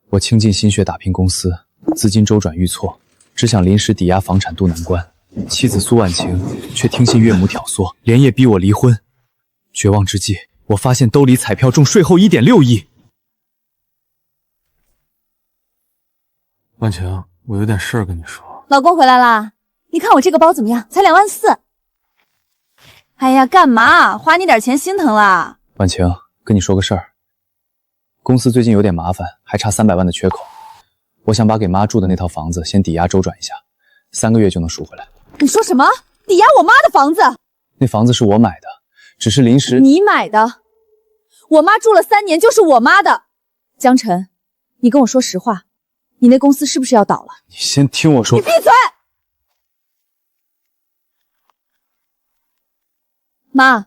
我傾盡心血打拼公司，資金周轉遇挫，只想臨時抵押房產渡難關。妻子蘇婉晴卻聽信岳母挑唆，連夜逼我離婚。絕望之際，我發現兜裡彩票中稅後1.6億。婉晴，我有點事兒跟你說。老公回來啦？你看我這個包怎麼樣？才2.4萬。哎呀，幹嘛？花你點錢心疼啦？婉晴，跟你說個事兒。公司最近有點麻煩，還差300萬的缺口。我想把給媽住的那套房子先抵押周轉一下，3個月就能贖回來。你說什麼？抵押我媽的房子？那房子是我買的，只是臨時。你買的？我媽住了3年，就是我媽的。江晨，你跟我說實話，你那公司是不是要倒了？你先聽我说。你闭嘴！媽，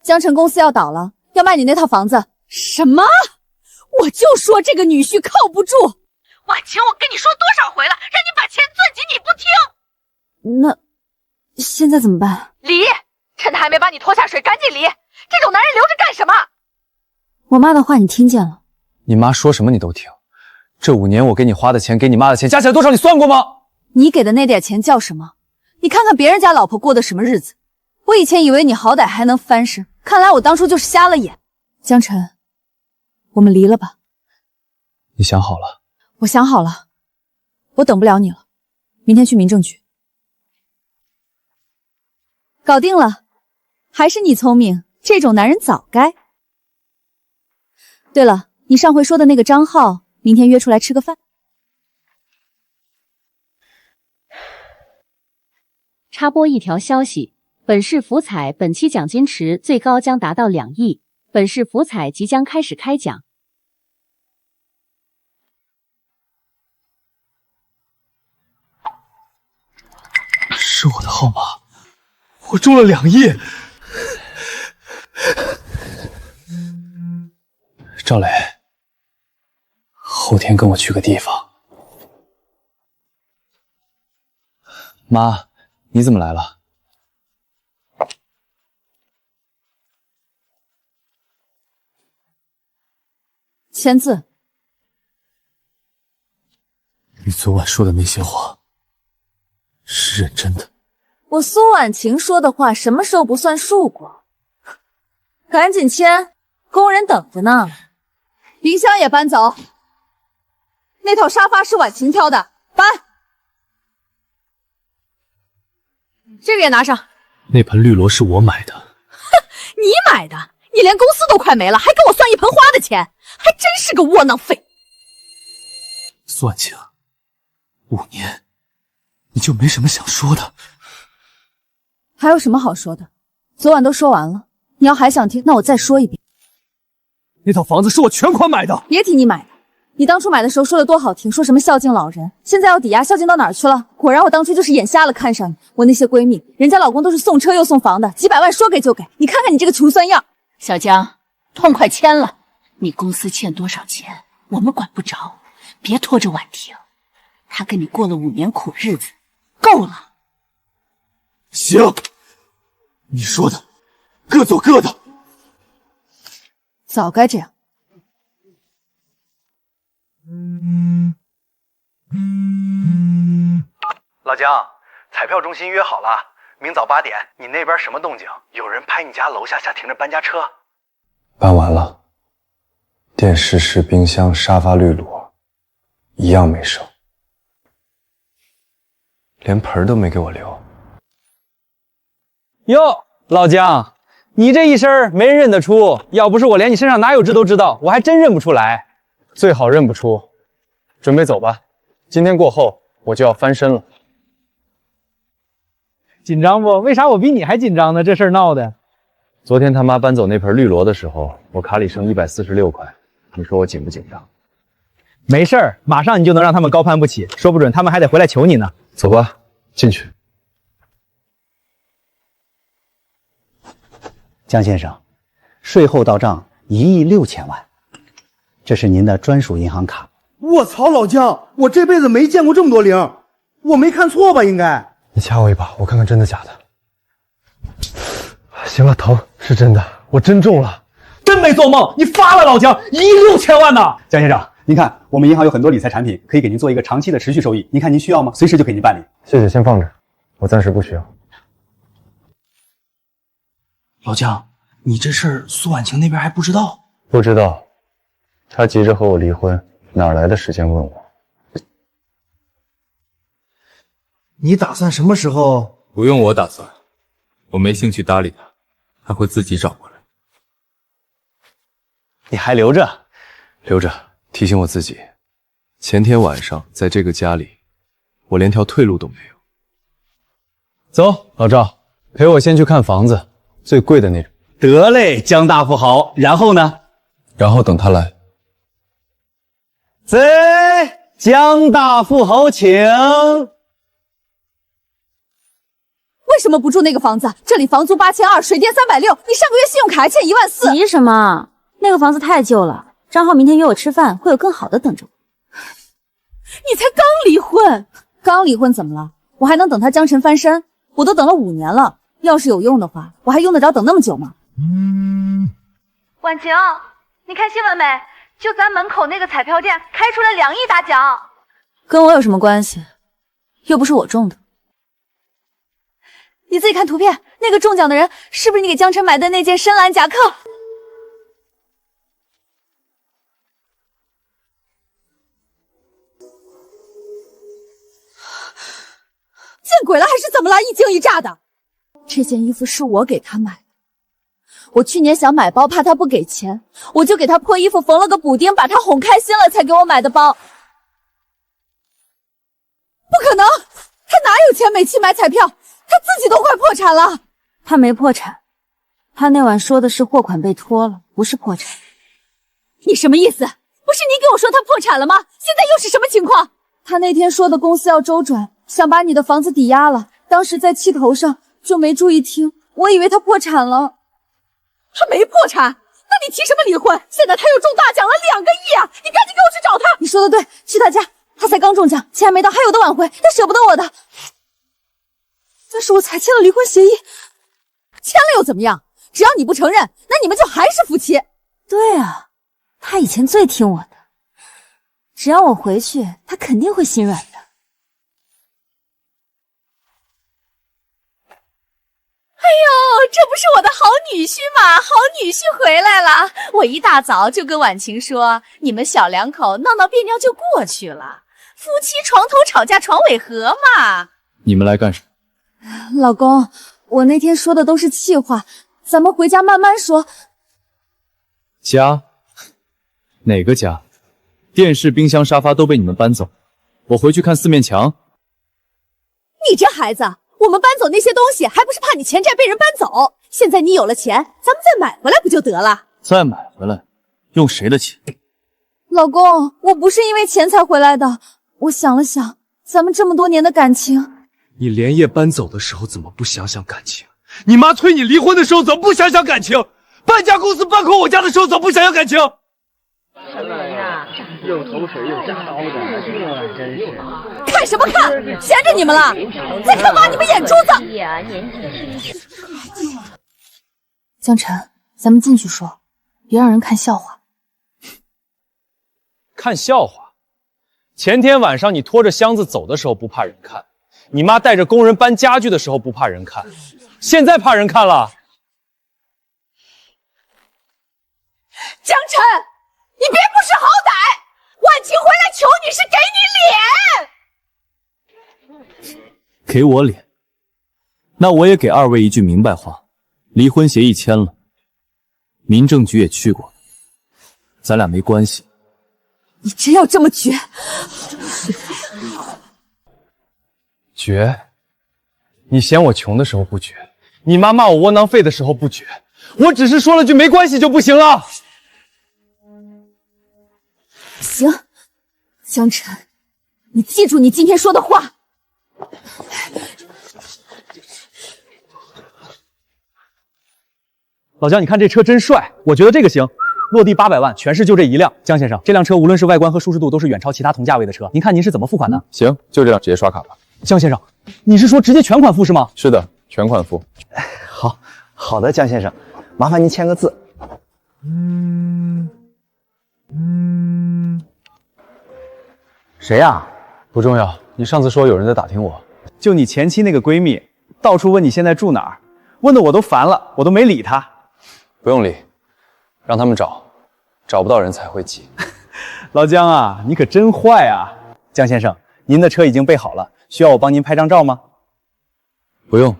江晨公司要倒了，要賣你那套房子。什么？我就说这個女婿靠不住。婉晴，我跟你說多少回了，讓你把錢攥緊，你不聽。那現在怎麼辦？離！趁他還沒把你拖下水，趕緊離！這種男人留着幹什麼？我媽的話你聽見了？你媽說什麼你都聽。這5年我給你花的錢，給你媽的錢，加起來多少你算過嗎？你給的那點錢叫什麼？你看看別人家老婆過的什麼日子。我以前以為你好歹還能翻身，看來我當初就是瞎了眼。江晨，我們離了吧。你想好了？我想好了，我等不了你了，明天去民政局。搞定了，還是你聰明，這種男人早該。對了，你上回說的那個張浩，明天約出來吃個飯。插播一條消息，本市福彩本期獎金池最高將達到2億，本市福彩即將開始開獎。是我的號碼，我中了2億。趙磊，後天跟我去個地方。媽，你怎麼來了？簽字。你昨晚說的那些話是認真的？我蘇婉晴說的話什麼時候不算數過？趕緊簽，工人等着呢。冰箱也搬走，那套沙發是婉晴挑的，搬。這個也拿上。那盆綠蘿是我買的。哼，你買的？你連公司都快沒了，還跟我算一盆花的錢，還真是個窩囊廢。蘇婉晴，5年你就沒什麼想說的？還有什麼好說的？昨晚都說完了，你要還想聽，那我再說一遍。那套房子是我全款買的。別提你買的，你當初買的時候說的多好聽，說什麼孝敬老人，現在要抵押，孝敬到哪兒去了？果然我當初就是眼瞎了，看上你。我那些閨蜜，人家老公都是送車又送房的，幾百萬說給就給。你看看你這個窮酸樣。小江，痛快簽了，你公司欠多少錢我們管不着，別拖着婉婷，她跟你過了5年苦日子，夠了。行，你說的各走各的。早該這樣。老姜，彩票中心約好了，明早8點，你那邊什麼動靜？有人拍你家樓下停着搬家車。搬完了，電視式冰箱、沙發綠蘿一樣沒剩，連盆都沒給我留。喲，老姜，你這一身沒人認得出，要不是我連你身上哪有痣都知道，我還真認不出來。最好認不出。準備走吧，今天過後我就要翻身了。緊張不？為啥我比你還緊張呢？這事兒鬧的。昨天他媽搬走那盆綠蘿的時候，我卡裡剩146塊，你說我緊不緊張？沒事兒，馬上你就能讓他們高攀不起，說不準他們還得回來求你呢。走吧，進去。江先生，税後到账1億6千萬，这是您的專屬銀行卡。我操，老姜，我這輩子沒見過這麼多零，我沒看錯吧？應該。你掐我一把，我看看真的假的。行了，疼，是真的，我真中了。真沒做夢，你發了，老姜，1億6千萬呢！江先生，您看，我们银行有很多理财产品，可以给您做一个长期的持续收益。您看您需要吗？随时就给您办理。谢谢，先放着，我暂时不需要。老姜，你这事儿苏婉晴那边还不知道？不知道，他急着和我离婚，哪来的时间問我？你打算什麼時候？不用我打算，我沒興趣搭理他，他會自己找過來。你還留着？留着，提醒我自己。前天晚上在這個家裡，我連條退路都沒有。走，老趙，陪我先去看房子，最貴的那種。得嘞，江大富豪。然後呢？然後等他來。走，江大富豪請。為什麼不住那個房子？這裡房租8200，水電360，你上個月信用卡還欠14000。急什麼？那個房子太舊了，張浩明天約我吃飯，會有更好的等着我。你才剛離婚，剛離婚怎麼了？我還能等他江辰翻身？我都等了5年了，要是有用的話，我還用得着等那麼久嗎？婉晴，你看新聞沒？就咱門口那個彩票店開出了2億大獎。跟我有什麼關係？又不是我中的。你自己看圖片，那個中獎的人是不是你給江辰買的那件深藍夾克？見鬼了還是怎麼了？一驚一乍的。這件衣服是我給他買的，我去年想買包，怕他不給錢，我就給他破衣服縫了個補丁，把他哄開心了才給我買的包。不可能，他哪有錢每期買彩票？他自己都快破產了。他沒破產，他那晚說的是貨款被拖了，不是破產。你什麼意思？不是你給我說他破產了嗎？現在又是什麼情況？他那天說的公司要周轉，想把你的房子抵押了，當時在氣頭上就沒注意聽，我以為他破產了。他沒破產？那你提什麼離婚？現在他又中大獎了2個億啊！你趕緊給我去找他。你說的對，去他家，他才剛中獎，錢還沒到，還有的挽回，他捨不得我的。但是我才簽了離婚協議，簽了又怎麼樣？只要你不承認，那你們就還是夫妻。對啊，他以前最聽我的，只要我回去，他肯定會心軟的。哎呦，這不是我的好女婿嗎？好女婿回來了。我一大早就跟婉晴說，你們小兩口鬧鬧別扭就過去了，夫妻床頭吵架床尾和嘛。你們來幹什麼？老公，我那天說的都是氣話，咱們回家慢慢說。家？哪個家？電視、冰箱、沙發都被你們搬走，我回去看四面牆。你這孩子，我們搬走那些東西，還不是怕你錢債被人搬走？現在你有了錢，咱們再買回來不就得了？再買回來？用誰的錢？老公，我不是因為錢才回來的。我想了想，咱們這麼多年的感情。你連夜搬走的時候怎麼不想想感情？你媽催你離婚的時候怎麼不想想感情？搬家公司搬空我家的時候怎麼不想想感情？什麼呀？又投水又扎刀的，這真是。看什麼看？閒着你們了，在看挖你們眼珠子。江辰，咱們進去說，別讓人看笑話。看笑話？前天晚上你拖着箱子走的時候不怕人看，你媽帶着工人搬家具的時候不怕人看，現在怕人看了。江辰，你別不識好歹！婉晴回來求你是給你臉。給我臉？那我也給二位一句明白話，離婚協議簽了，民政局也去過，咱倆沒關係。你真要這麼絕？絕？你嫌我窮的時候不絕，你媽罵我窩囊廢的時候不絕，我只是說了句沒關係就不行了。行，江辰，你記住你今天說的話。老姜，你看這車真帥，我覺得這個行，落地800萬，全市就這一輛。江先生，這輛車無論是外觀和舒適度都是遠超其他同價位的車，您看您是怎麼付款的？行，就這樣，直接刷卡吧。江先生，你是說直接全款付是嗎？是的，全款付。好的，江先生，麻煩您簽個字。谁呀？不重要。你上次说有人在打听我，就你前妻那个闺蜜，到处问你现在住哪儿，问得我都烦了，我都没理她。不用理，让他们找，找不到人才会急。老姜啊，你可真坏啊！姜先生，您的车已经备好了，需要我帮您拍张照吗？不用，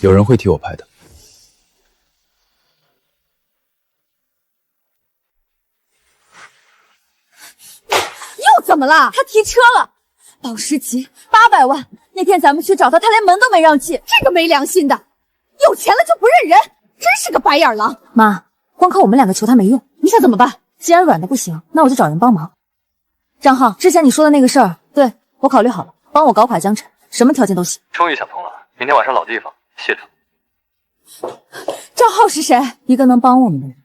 有人会替我拍的。又怎么了？他提车了，保时捷800万。那天咱们去找他，他连门都没让进，这个没良心的，有钱了就不认人，真是个白眼狼。妈，光靠我们两个求他没用，你想怎么办？既然软的不行，那我就找人帮忙。张浩，之前你说的那个事儿，对，我考虑好了，帮我搞垮江辰，什么条件都行。终于想通了，明天晚上老地方，谢他。张浩是谁？一个能帮我们的人。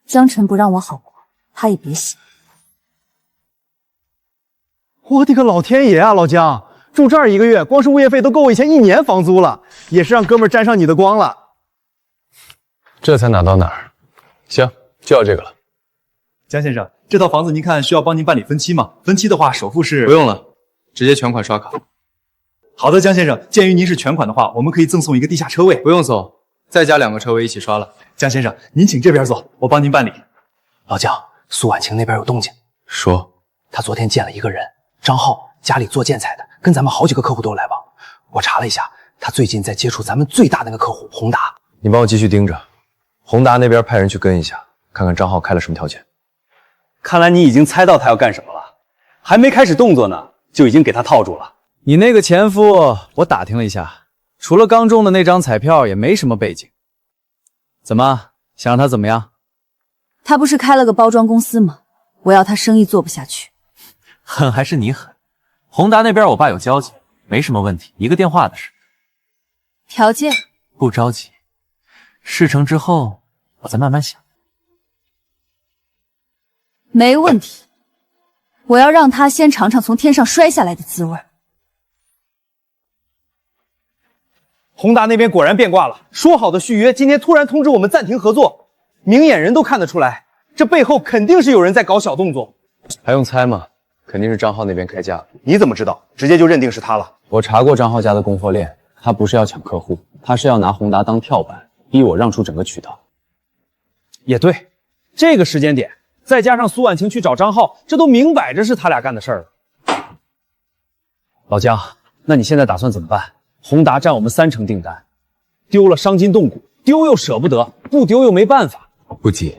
江辰不让我好过，他也别想。我的个老天爷啊，老姜，住这儿1个月，光是物业费都够我以前1年房租了，也是让哥们儿沾上你的光了。这才哪到哪儿？行，就要这个了。江先生，这套房子您看需要帮您办理分期吗？分期的话，首付是……不用了，直接全款刷卡。好的，江先生，鉴于您是全款的话，我们可以赠送一个地下车位。不用送，再加2个车位一起刷了。江先生，您请这边坐，我帮您办理。老姜，苏婉晴那边有动静。说，他昨天见了一个人，张浩，家里做建材的，跟咱们好几个客户都有来往。我查了一下，他最近在接触咱们最大的那个客户宏达。你帮我继续盯着，宏达那边派人去跟一下，看看张浩開了什麼條件。看來你已經猜到他要幹什麼了，還沒開始動作呢，就已經給他套住了。你那個前夫，我打聽了一下，除了剛中的那張彩票，也沒什麼背景。怎麼，想讓他怎麼樣？他不是開了個包裝公司嗎？我要他生意做不下去。狠還是你狠？宏達那邊我爸有交集，沒什麼問題，一個電話的事。條件？不着急，事成之後我再慢慢想。沒問題，我要讓他先嘗嘗從天上摔下來的滋味。宏達那邊果然變卦了，說好的續約，今天突然通知我們暫停合作，明眼人都看得出來，這背後肯定是有人在搞小動作。還用猜嗎？肯定是張浩那邊開價。你怎麼知道？直接就認定是他了？我查過張浩家的供貨鏈，他不是要搶客戶，他是要拿宏達當跳板，逼我讓出整個渠道。也對，這個時間點，再加上蘇婉晴去找張浩，這都明擺着是他倆幹的事兒了。老姜，那你現在打算怎麼辦？宏達佔我們30%訂單，丟了傷筋動骨，丟又捨不得，不丟又沒辦法。不急，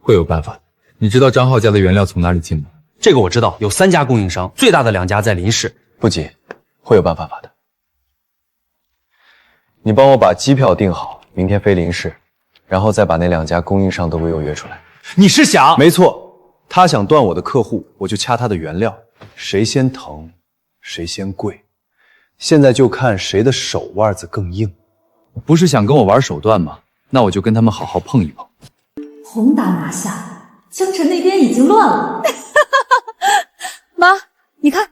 會有辦法。你知道張浩家的原料從哪裡進嗎？這個我知道，有3家供應商，最大的2家在臨市。不急，會有辦法的。你幫我把機票訂好，明天飛臨市，然後再把那2家供應商都給我約出來。你是想？沒錯，他想斷我的客戶，我就掐他的原料，誰先疼，誰先貴。現在就看誰的手腕子更硬。不是想跟我玩手段嗎？那我就跟他們好好碰一碰。宏達拿下，江辰那邊已經亂了。媽，你看，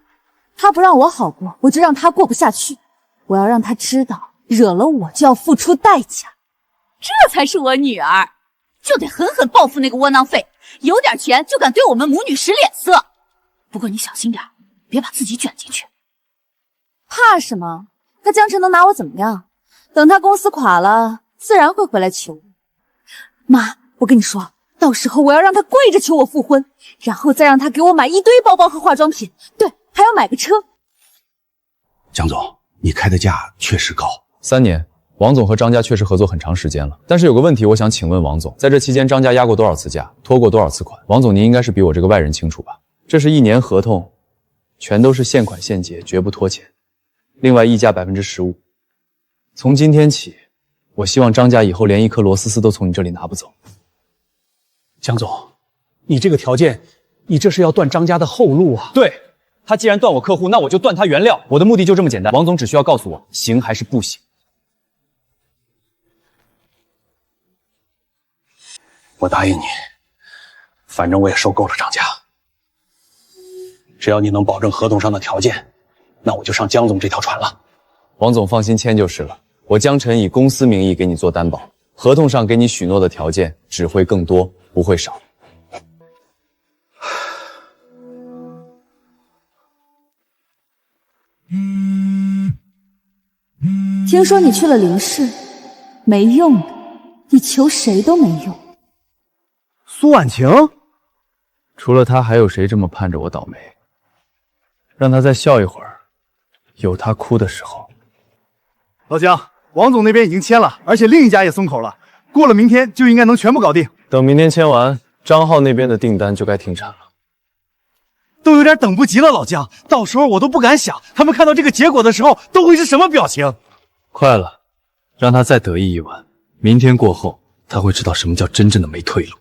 他不讓我好過，我就讓他過不下去。我要讓他知道，惹了我就要付出代價。這才是我女兒，就得狠狠報復那個窩囊廢，有點錢就敢對我們母女使臉色。不過你小心點，別把自己捲進去。怕什麼？他江辰能拿我怎麼樣？等他公司垮了，自然會回來求我。媽，我跟你說，到時候我要讓他跪着求我復婚，然後再讓他給我買一堆包包和化妝品，對，還要買個車。江總，你開的價確實高。3年，王總和張家確實合作很長時間了。但是有個問題，我想請問王總，在這期間張家壓過多少次價，拖過多少次款？王總，您應該是比我這個外人清楚吧？這是1年合同，全都是現款現結，絕不拖錢。另外溢價15%。從今天起，我希望張家以後連一顆螺絲絲都從你這裡拿不走。江總，你這個條件，你這是要斷張家的後路啊！對，他既然斷我客戶，那我就斷他原料。我的目的就這麼簡單。王總只需要告訴我，行還是不行。我答應你，反正我也受夠了張家。只要你能保證合同上的條件，那我就上江總這條船了。王總放心簽就是了。我江辰以公司名義給你做擔保，合同上給你許諾的條件只會更多，不會少。听說你去了林氏，沒用的，你求誰都沒用。蘇婉晴？除了他，還有誰這麼盼着我倒霉？讓他再笑一會兒，有他哭的時候。老姜，王總那邊已經簽了，而且另一家也鬆口了，過了明天就應該能全部搞定。等明天簽完，張浩那邊的訂單就該停產了。都有点等不及了，老姜，到時候我都不敢想，他們看到這個結果的時候都會是什麼表情。快了，讓他再得意一晚，明天過後，他會知道什麼叫真正的沒退路。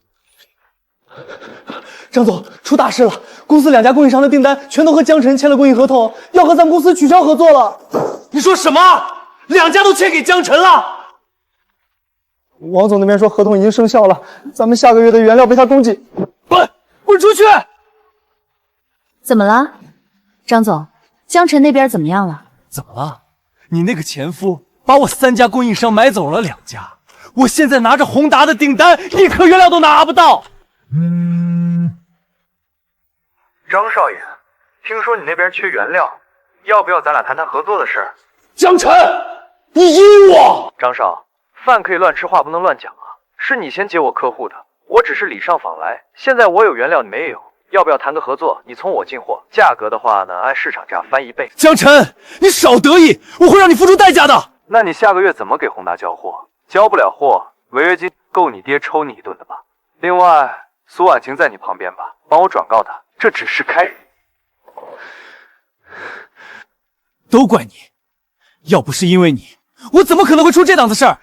張總，出大事了！公司2家供應商的訂單全都和江辰簽了供應合同，要和咱們公司取消合作了。你说什麼？2家都簽給江辰了？王總那邊說合同已經生效了，咱們下個月的原料被他供給。滾出去！怎麼了，張总？江辰那邊怎麼樣了？怎麼了？你那個前夫把我3家供應商買走了2家，我現在拿着宏達的訂單，一顆原料都拿不到。張少爺，聽說你那邊缺原料，要不要咱倆談談合作的事？江辰，你陰我！張少，飯可以亂吃，話不能亂講啊！是你先接我客戶的，我只是禮尚往來。现在我有原料，你沒有，要不要談個合作？你從我進貨，價格的話呢，按市場價翻1倍。江辰，你少得意，我會讓你付出代價的。那你下個月怎麼給宏達交貨？交不了貨，違約金夠你爹抽你一頓的吧？另外，蘇婉晴在你旁邊吧，幫我轉告他，這只是開始。都怪你，要不是因為你，我怎麼可能會出這檔子事兒？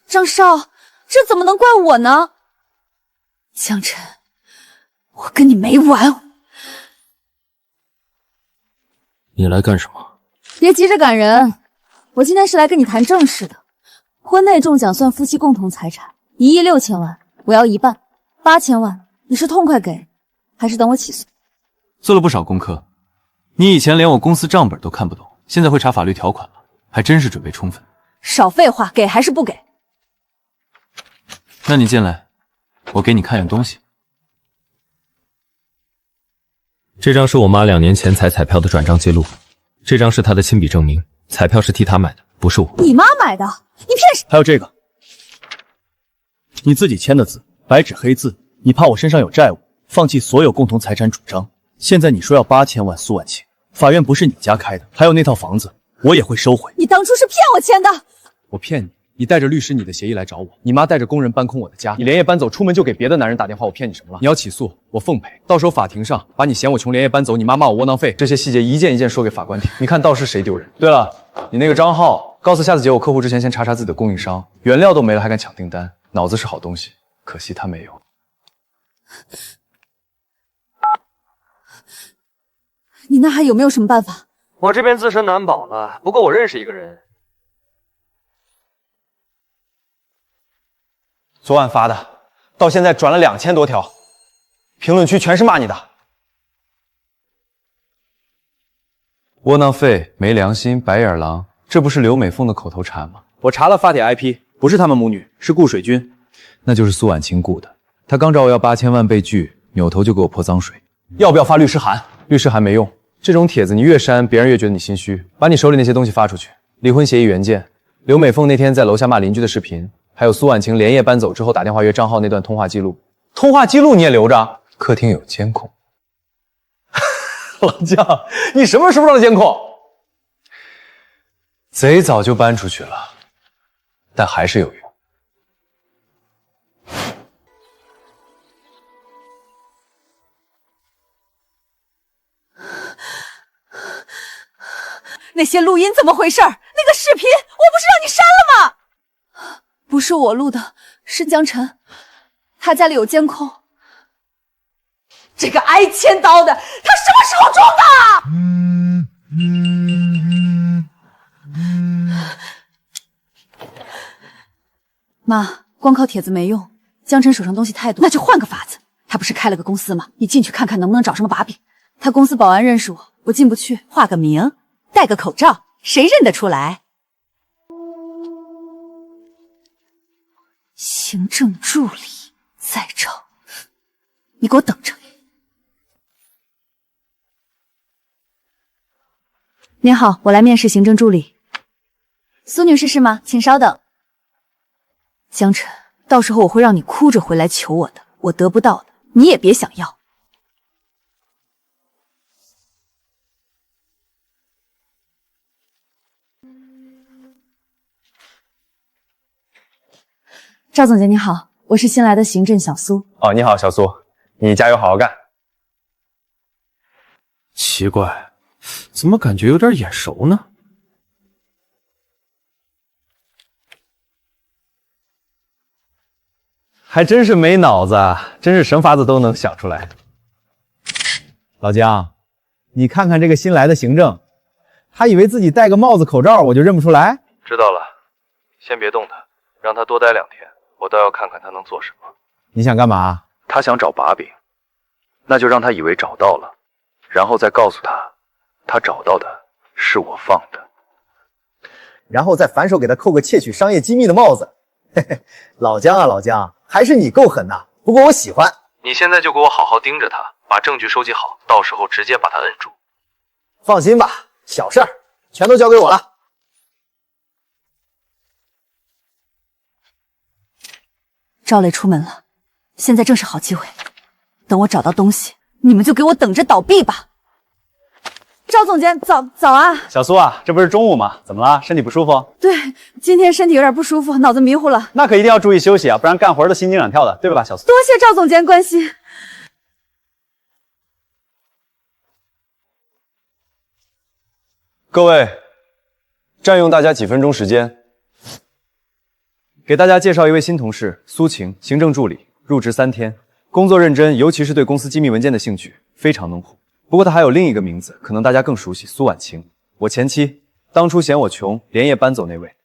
張少，這怎麼能怪我呢？江辰，我跟你沒完！你來幹什麼？別急着趕人，我今天是來跟你談正事的。婚內中獎算夫妻共同財產，1億6千萬，我要1半，8千萬，你是痛快給，還是等我起訴？做了不少功課，你以前連我公司賬本都看不懂，現在會查法律條款了，還真是準備充分。少廢話，給還是不給？那你進來，我給你看樣東西。這張是我媽2年前採彩票的轉賬記錄，這張是她的親筆證明，彩票是替她買的，不是我。你媽買的？你騙誰？還有這個，你自己簽的字，白紙黑字，你怕我身上有債務，放棄所有共同財產主張。現在你說要8千萬，蘇婉晴，法院不是你家開的，還有那套房子，我也會收回。你當初是騙我簽的。我騙你，你帶着律師你的協議來找我，你媽帶着工人搬空我的家，你連夜搬走，出門就給別的男人打電話，我騙你什麼了？你要起訴，我奉賠，到時候法庭上把你嫌我窮連夜搬走，你媽罵我窩囊廢，這些細節一件一件說給法官聽，你看到時誰丟人？對了，你那個張浩，告訴夏子姐我客戶之前先查查自己的供應商，原料都沒了還敢搶訂單，腦子是好東西，可惜他沒有。你那還有沒有什麼辦法？我這邊自身難保了，不過我認識一個人。昨晚發的，到現在轉了2000多條，評論區全是罵你的。窩囊廢、沒良心、白眼狼，這不是劉美鳳的口頭禪嗎？我查了發帖 IP， 不是他們母女，是顧水軍，那就是蘇婉晴雇的。她剛找我要8千萬被拒，扭頭就給我潑髒水。要不要發律師函？律師函沒用，這種帖子你越刪，別人越覺得你心虛。把你手裡那些東西發出去，離婚協議原件，劉美鳳那天在樓下罵鄰居的視頻，還有蘇婉晴連夜搬走之後打電話約張浩那段通話記錄。通話記錄你也留着？客廳有監控。老姜，你什麼時候上的監控？賊早就搬出去了，但還是有用。那些錄音怎麼回事？那個視頻我不是讓你刪了嗎？不是我錄的，是江辰，他家裡有監控。這個挨千刀的，他什麼時候裝的？媽，光靠帖子沒用，江辰手上東西太多，那就換個法子。他不是開了個公司嗎？你進去看看能不能找什麼把柄。他公司保安認識我，我進不去，化個名，戴個口罩，誰認得出來？行政助理在找，你給我等着。您好，我來面試行政助理。蘇女士是吗？請稍等。江晨，到时候我会让你哭着回来求我的，我得不到的，你也别想要。赵总监你好，我是新来的行政小蘇。哦，你好，小蘇，你加油，好好干。奇怪，怎么感觉有点眼熟呢？还真是没脑子啊，真是什么法子都能想出来。老姜，你看看这个新来的行政，他以为自己戴个帽子口罩我就认不出来？知道了，先別動他，讓他多待2天，我倒要看看他能做什麼。你想幹嘛？他想找把柄，那就讓他以為找到了，然後再告訴他，他找到的是我放的，然後再反手給他扣個竊取商業機密的帽子。嘿嘿，老姜啊老姜，還是你夠狠吶！不過我喜歡。你現在就給我好好盯着他，把證據收集好，到時候直接把他摁住。放心吧，小事兒，全都交給我了。趙磊出門了，現在正是好機會。等我找到東西，你們就給我等着倒閉吧。趙總監，早啊！小蘇啊，這不是中午嗎？怎麼了？身體不舒服？對，今天身體有點不舒服，腦子迷糊了。那可一定要注意休息啊，不然幹活都心驚膽跳的，對吧，小蘇？多謝趙總監關心。各位，佔用大家幾分鐘時間，給大家介紹一位新同事蘇晴，行政助理，入職3天，工作認真，尤其是對公司機密文件的興趣非常濃厚。不過他還有另一個名字，可能大家更熟悉，蘇婉晴，我前妻，當初嫌我窮，連夜搬走那位。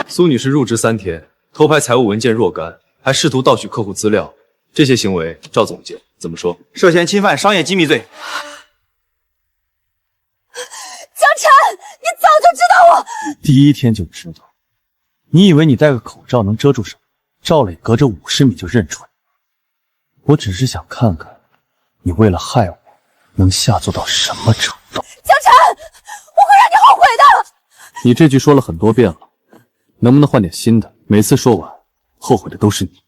蘇女士入職3天，偷拍財務文件若干，還試圖盜取客戶資料，這些行為，趙總監怎麼說？涉嫌侵犯商業機密罪。江晨，你早就知道我第一天就知道，你以為你戴個口罩能遮住什麼？趙磊隔着50米就認出來，我只是想看看你為了害我能下作到什麼程度。江晨，我會讓你後悔的。你這句說了很多遍了，能不能換點新的？每次說完，後悔的都是你。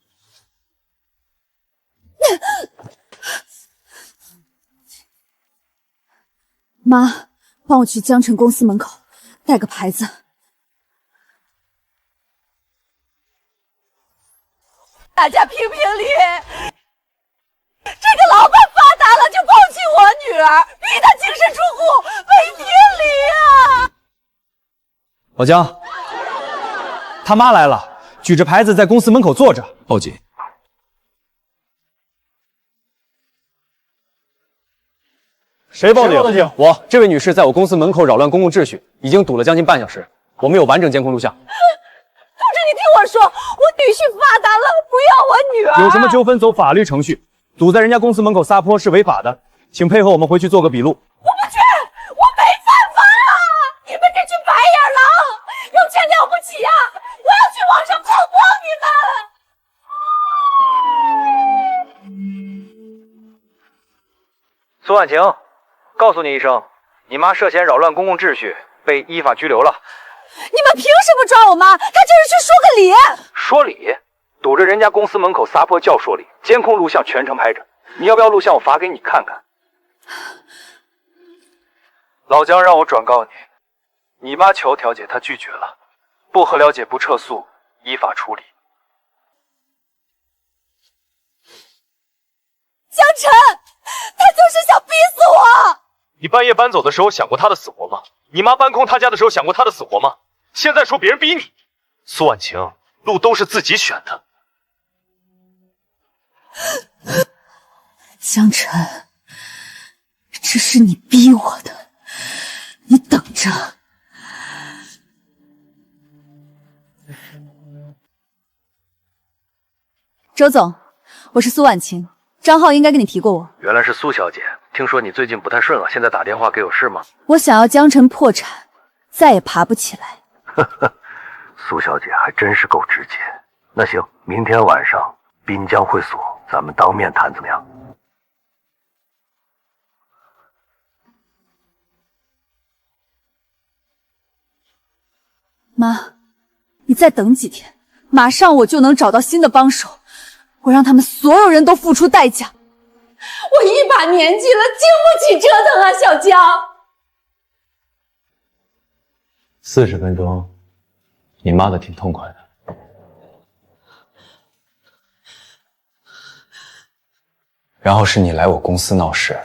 媽，幫我去江晨公司門口帶個牌子。大家評評理，這個老闆發達了就拋棄我女兒，逼她淨身出戶，沒天理啊！老姜，他媽來了，舉着牌子在公司門口坐着。報警。誰報警？我。這位女士在我公司門口擾亂公共秩序，已經堵了將近半小時。我們有完整監控錄像。同志，你聽我說，我女婿發達了，不要我女兒。有什麼糾紛走法律程序，堵在人家公司門口撒潑是違法的，請配合我們回去做個筆錄。我不去，我沒辦法啊！你們這群白眼狼，有錢了不起呀！我要去網上控告你們。蘇婉晴，告訴你一聲，你媽涉嫌擾亂公共秩序，被依法拘留了。你們憑什麼抓我媽？她就是去說個理。說理？堵着人家公司門口撒潑叫說理，監控錄像全程拍着。你要不要錄像？我發給你看看。老姜讓我轉告你，你媽求調解，她拒絕了，不合了解不撤訴，依法處理。江晨，他就是想逼死我！你半夜搬走的時候想過他的死活嗎？你媽搬空他家的時候想過他的死活嗎？現在說別人逼你，蘇婉晴，路都是自己選的。江晨，這是你逼我的，你等着。周總，我是蘇婉晴，張浩應該跟你提過我。原來是蘇小姐，聽說你最近不太順了，現在打電話給有事嗎？我想要江晨破產，再也爬不起來。呵呵，蘇小姐還真是夠直接。那行，明天晚上濱江會所，咱們當面談怎麼樣？媽，你再等几天，马上我就能找到新的帮手，我让他们所有人都付出代价。我一把年紀了，經不起折騰啊，小江。 40分鐘，你罵的挺痛快的。然后是你来我公司鬧事，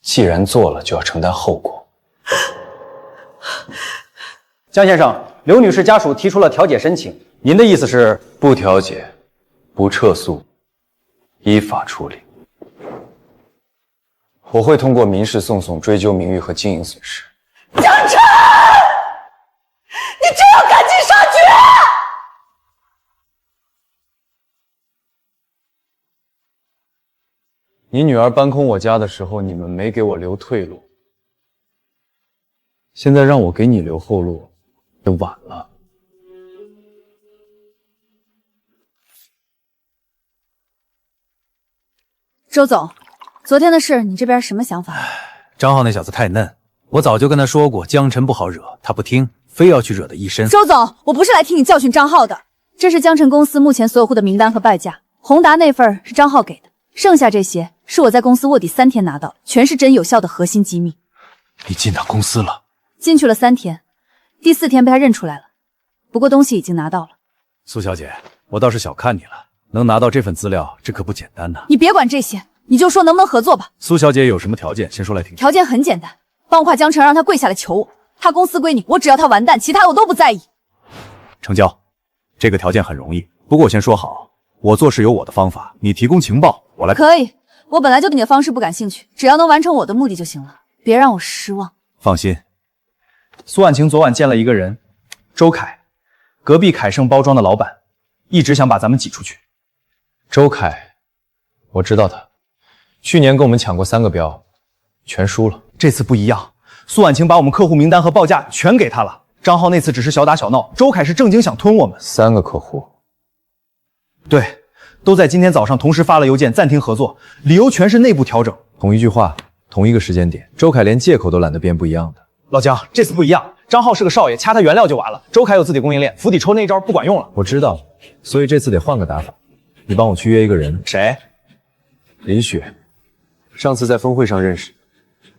既然做了，就要承擔後果。江先生，刘女士家屬提出了調解申請，您的意思是不調解，不撤訴，依法處理。我會通過民事訴訟追究名譽和經營損失。江辰，你真要趕盡殺絕！你女兒搬空我家的時候，你们没給我留退路，現在讓我給你留後路，就晚了。周總，昨天的事你這邊什麼想法？張浩那小子太嫩，我早就跟他說過江辰不好惹，他不聽，非要去惹得一身。周总，我不是来听你教訓張浩的，這是江辰公司目前所有戶的名單和報價，宏達那份是張浩給的，剩下這些是我在公司臥底3天拿到，全是真有效的核心機密。你進他公司了？進去了3天，第4天被他認出來了，不過東西已經拿到了。蘇小姐，我倒是小看你了，能拿到這份資料，這可不簡單吶。你別管這些，你就說能不能合作吧。蘇小姐有什麼條件，先說來聽聽。條件很簡單，幫我夸江辰，讓他跪下來求我，他公司歸你，我只要他完蛋，其他的我都不在意。成交，這個條件很容易，不過我先說好，我做事有我的方法，你提供情報，我來。可以，我本來就對你的方式不感興趣，只要能完成我的目的就行了，別讓我失望。放心，蘇婉晴昨晚見了一個人，周凱，隔壁凱盛包裝的老闆，一直想把咱們擠出去。周凱，我知道他，去年跟我們搶過3個標，全輸了。這次不一樣，蘇婉晴把我們客戶名單和報價全給他了。張浩那次只是小打小鬧，周凱是正經想吞我們。3個客戶，對，都在今天早上同時發了郵件暫停合作，理由全是內部調整。同一句話，同一個時間點，周凱連借口都懶得編不一樣的。老姜，這次不一樣，張浩是個少爺，掐他原料就完了。周凱有自己供應鏈，釜底抽那一招不管用了。我知道，所以這次得換個打法。你幫我去約一個人。誰？林雪，上次在峰會上認識，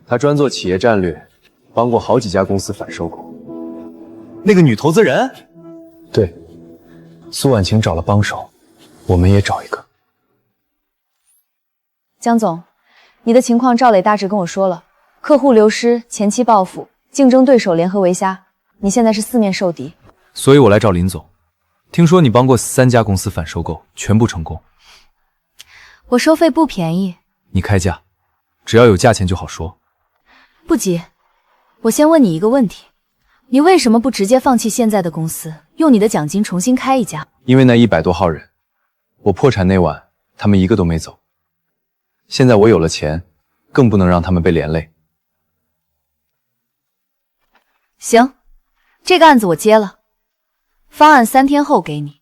他專做企業戰略，幫過好幾家公司反收購。那個女投資人？對，蘇婉晴找了幫手，我們也找一個。江總，你的情況趙磊大致跟我說了，客戶流失，前期報復，競爭對手聯合圍蝦，你現在是4面受敵。所以我來找林總，聽說你幫過3家公司反收購，全部成功。我收費不便宜。你開價，只要有價錢就好說。不急，我先問你一個問題，你為什麼不直接放棄現在的公司，用你的獎金重新開一家？因為那100多號人，我破產那晚，他們一個都沒走。現在我有了錢，更不能讓他們被連累。行，這個案子我接了，方案3天後給你。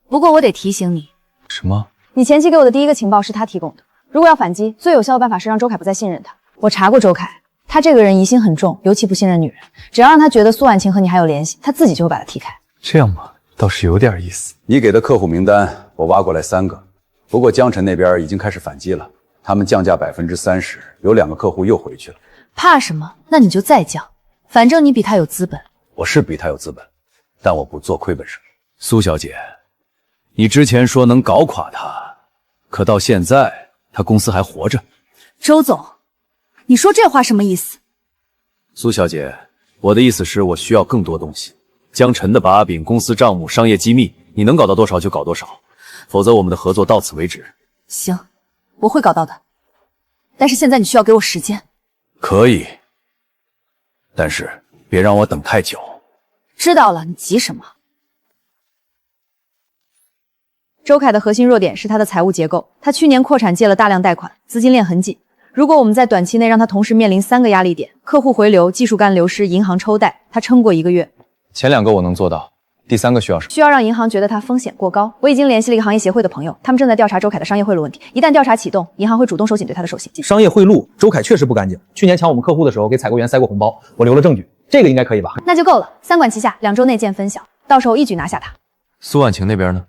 不過我得提醒你。什麼？你前期給我的第一個情報是他提供的，如果要反擊，最有效的辦法是讓周凱不再信任他。我查過周凱，他這個人疑心很重，尤其不信任女人，只要讓他覺得蘇婉晴和你還有聯繫，他自己就會把他踢開。這樣嗎？倒是有點意思。你給的客戶名單我挖過來3個，不過江辰那邊已經開始反擊了，他們降價30%，有2個客戶又回去了。怕什麼？那你就再降，反正你比他有資本。我是比他有資本，但我不做虧本生意。蘇小姐，你之前說能搞垮他，可到現在他公司還活着。周總，你說這話什麼意思？蘇小姐，我的意思是我需要更多東西。江辰的把柄、公司賬目、商業機密，你能搞到多少就搞多少，否則我们的合作到此為止。行，我會搞到的，但是現在你需要給我時間。可以，但是別讓我等太久。知道了，你急什麼？周凱的核心弱點是他的財務結構，他去年擴產借了大量貸款，資金鏈很緊。如果我們在短期內讓他同時面臨3個壓力點：客戶回流、技術幹流失、銀行抽貸，他撐過1個月。前2個我能做到，第3個需要什麼？需要讓銀行覺得他風險過高。我已經聯繫了一個行業協會的朋友，他們正在調查周凱的商業賄賂問題。一旦調查啟動，銀行會主動收緊對他的授信。商業賄賂，周凱確實不乾淨。去年搶我們客戶的時候，給採購員塞過紅包，我留了證據。这个应该可以吧？那就夠了，3管齊下，2周內見分曉，到時候一舉拿下他。蘇婉晴那邊呢？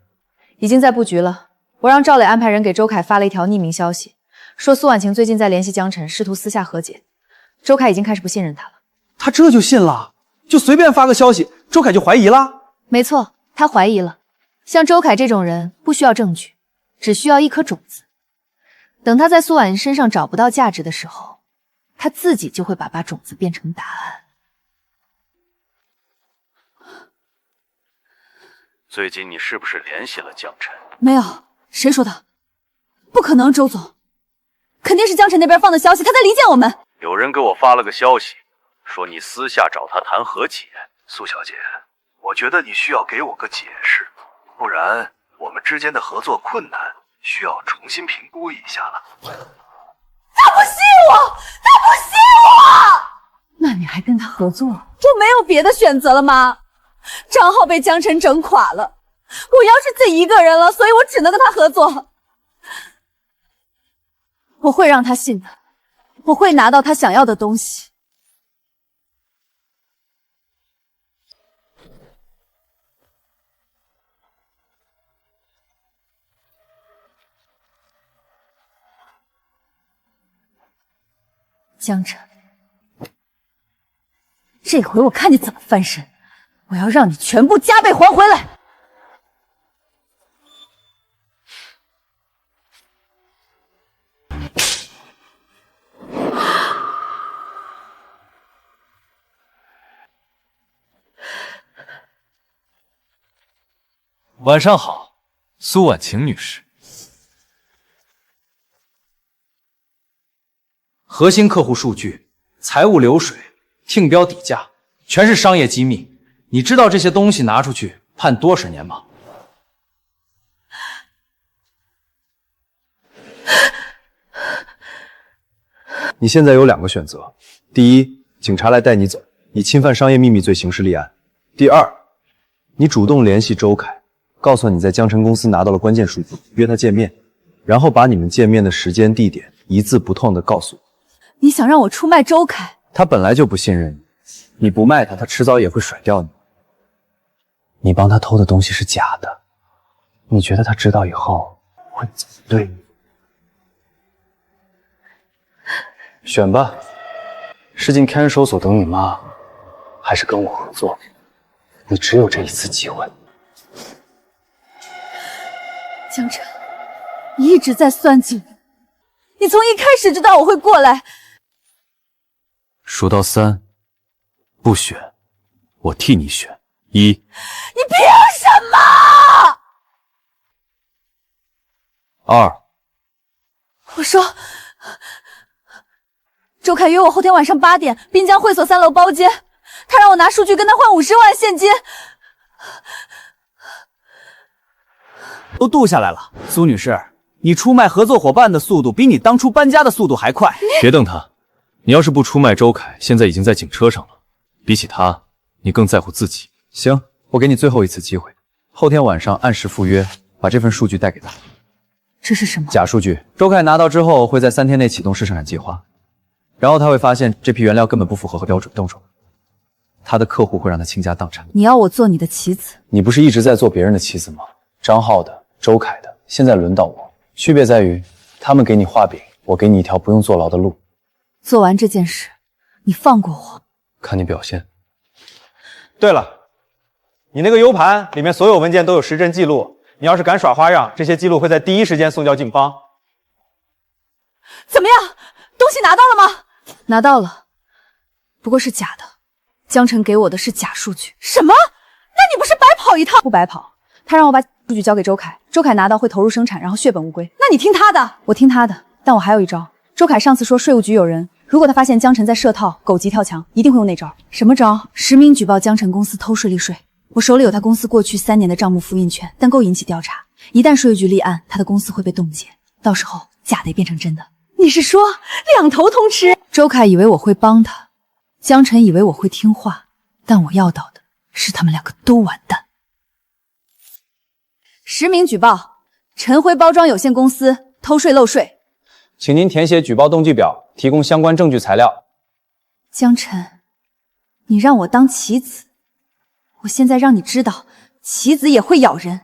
已經在布局了。我讓趙磊安排人給周凱發了一條匿名消息，說蘇婉晴最近在聯繫江晨，試圖私下和解。周凱已經開始不信任他了。他這就信了？就隨便發個消息，周凱就懷疑了？沒錯，他懷疑了。像周凱這種人，不需要證據，只需要一顆種子。等他在蘇婉身上找不到價值的時候，他自己就會把種子變成答案。最近你是不是聯繫了江晨？沒有，誰說的？不可能，周總，肯定是江晨那邊放的消息，他在離間我們。有人給我發了個消息，說你私下找他談和解。蘇小姐，我覺得你需要給我個解釋，不然我們之間的合作困難，需要重新評估一下了。他不信我，他不信我！那你還跟他合作？就沒有別的選擇了嗎？賬號被江晨整垮了，我要是自己一個人了，所以我只能跟他合作。我會讓他信的，我會拿到他想要的東西。江晨，這回我看你怎麼翻身！我要讓你全部加倍還回來！晚上好，蘇婉晴女士。核心客戶數據、財務流水、聽標底價，全是商業機密。你知道這些東西拿出去判多少年嗎？你現在有2個選擇：第一，警察來帶你走，以侵犯商業秘密罪刑事立案；第二，你主動聯繫周凱，告訴你在江晨公司拿到了關鍵數據，約他見面，然後把你們見面的時間地點一字不痛地告訴我。你想讓我出賣周凱？他本來就不信任你，你不賣他，他遲早也會甩掉你。你幫他偷的東西是假的，你覺得他知道以後會怎麼對你？選吧，是進看守所等你媽，還是跟我合作？你只有這一次機會。江晨，你一直在算計我，你從一開始知道我會過來。數到3，不選，我替你選。1，你憑什麼？2，我說，周凱約我後天晚上8點，濱江會所3樓包間，他讓我拿數據跟他換50萬現金。都度下來了，蘇女士，你出賣合作夥伴的速度比你當初搬家的速度還快。別瞪他，你要是不出賣周凱，現在已經在警車上了。比起他，你更在乎自己。行，我給你最後一次機會，後天晚上按時赴約，把這份數據帶給他。這是什麼？假數據。周凱拿到之後，會在3天內啟動試生產計劃，然後他會發現這批原料根本不符合標準，動手。他的客戶會讓他傾家蕩產。你要我做你的棋子？你不是一直在做別人的棋子嗎？張浩的、周凱的，現在輪到我。區別在於，他們給你畫餅，我給你一條不用坐牢的路。做完這件事，你放過我？看你表現。對了。你那個 U 盤裡面所有文件都有時針記錄，你要是敢耍花樣，這些記錄會在第一時間送交警方。怎麼樣？東西拿到了嗎？拿到了，不過是假的。江晨給我的是假數據。什麼？那你不是白跑一趟？不白跑，他讓我把數據交給周凱，周凱拿到會投入生產，然後血本無歸。那你聽他的？我聽他的，但我還有一招。周凱上次說稅務局有人，如果他發現江晨在設套、狗急跳牆，一定會用那招。什麼招？實名舉報江晨公司偷稅利稅。我手裡有他公司過去3年的賬目複印權，但夠引起調查。一旦稅務局立案，他的公司會被凍結，到時候假的也變成真的。你是說兩頭通吃？周凱以為我會幫他，江晨以為我會聽話，但我要到的是他們2個都完蛋。實名舉報，晨輝包裝有限公司偷稅漏稅。請您填寫舉報動機表，提供相關證據材料。江晨，你讓我當棋子，我現在让你知道，棋子也会咬人。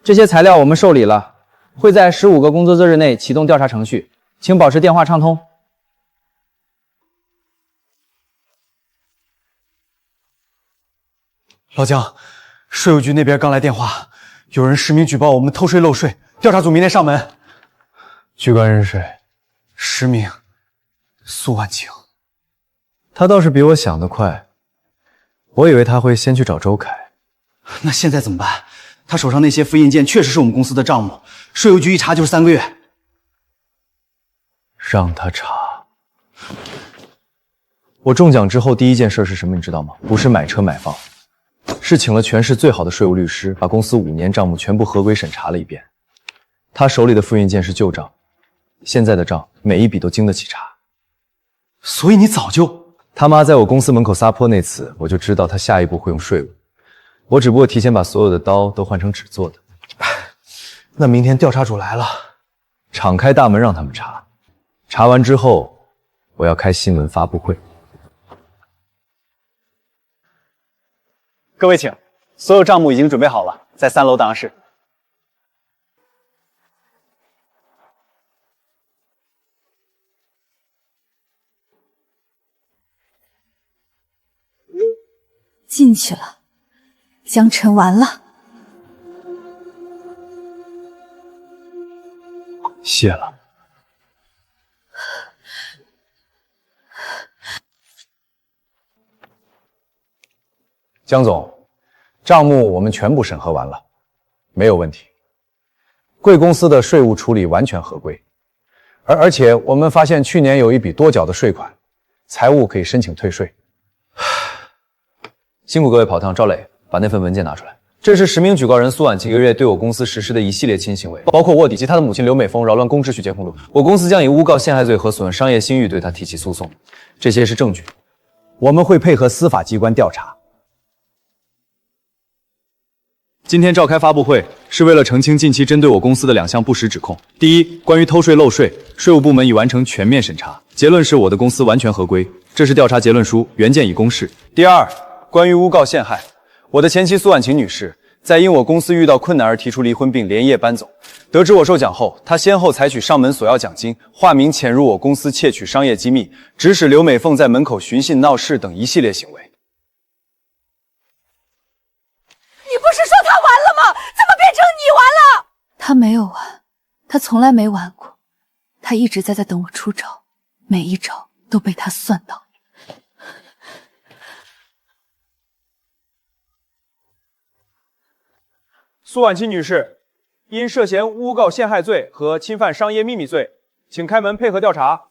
这些材料我们受理了，会在15个工作日内启动调查程序，请保持电话畅通。老姜，税务局那边刚来电话，有人实名举报我们偷税漏税，调查组明天上门。举报人是谁？实名，苏婉晴。他倒是比我想得快，我以为他会先去找周凯。那现在怎么办？他手上那些复印件确实是我们公司的账目，税务局一查就是3个月。让他查。我中奖之后第一件事是什么？你知道吗？不是买车买房，是請了全市最好的稅務律師，把公司5年賬目全部合規審查了一遍。他手裡的複印件是舊賬，現在的賬每一筆都經得起查。所以你早就……他媽在我公司門口撒潑那次，我就知道他下一步會用稅務。我只不過提前把所有的刀都換成紙做的。那明天調查組來了，敞開大門讓他們查，查完之後，我要開新聞發布會。各位請，所有賬目已經準備好了，在3樓檔案室。进去了，江辰完了。謝了。江總，賬目我們全部審核完了，沒有問題。貴公司的稅務處理完全合規，而且我們發現去年有一筆多繳的稅款，財務可以申請退稅。辛苦各位跑堂，趙磊，把那份文件拿出來。這是實名舉告人蘇婉晴1個月對我公司實施的一系列親行為，包括臥底及他的母親劉美鳳擾亂公秩序監控錄。我公司將以誣告陷害罪和損傷商業信譽對他提起訴訟。這些是證據，我們會配合司法機關調查。今天召開發布會，是為了澄清近期針對我公司的2項不實指控。第一，關於偷稅漏稅，稅務部門已完成全面審查，結論是我的公司完全合規，這是調查結論書，原件已公示。第二，關於誣告陷害，我的前妻蘇婉晴女士在因我公司遇到困難而提出離婚並連夜搬走，得知我受獎後，她先後採取上門索要獎金、化名潛入我公司竊取商業機密、指使劉美鳳在門口尋釁鬧事等一系列行為。你不是說他完了嗎？怎麼變成你完了？他沒有完，他從來沒完過，他一直在等我出招，每一招都被他算到。蘇婉清女士，因涉嫌誣告陷害罪和侵犯商業秘密罪，請開門配合調查。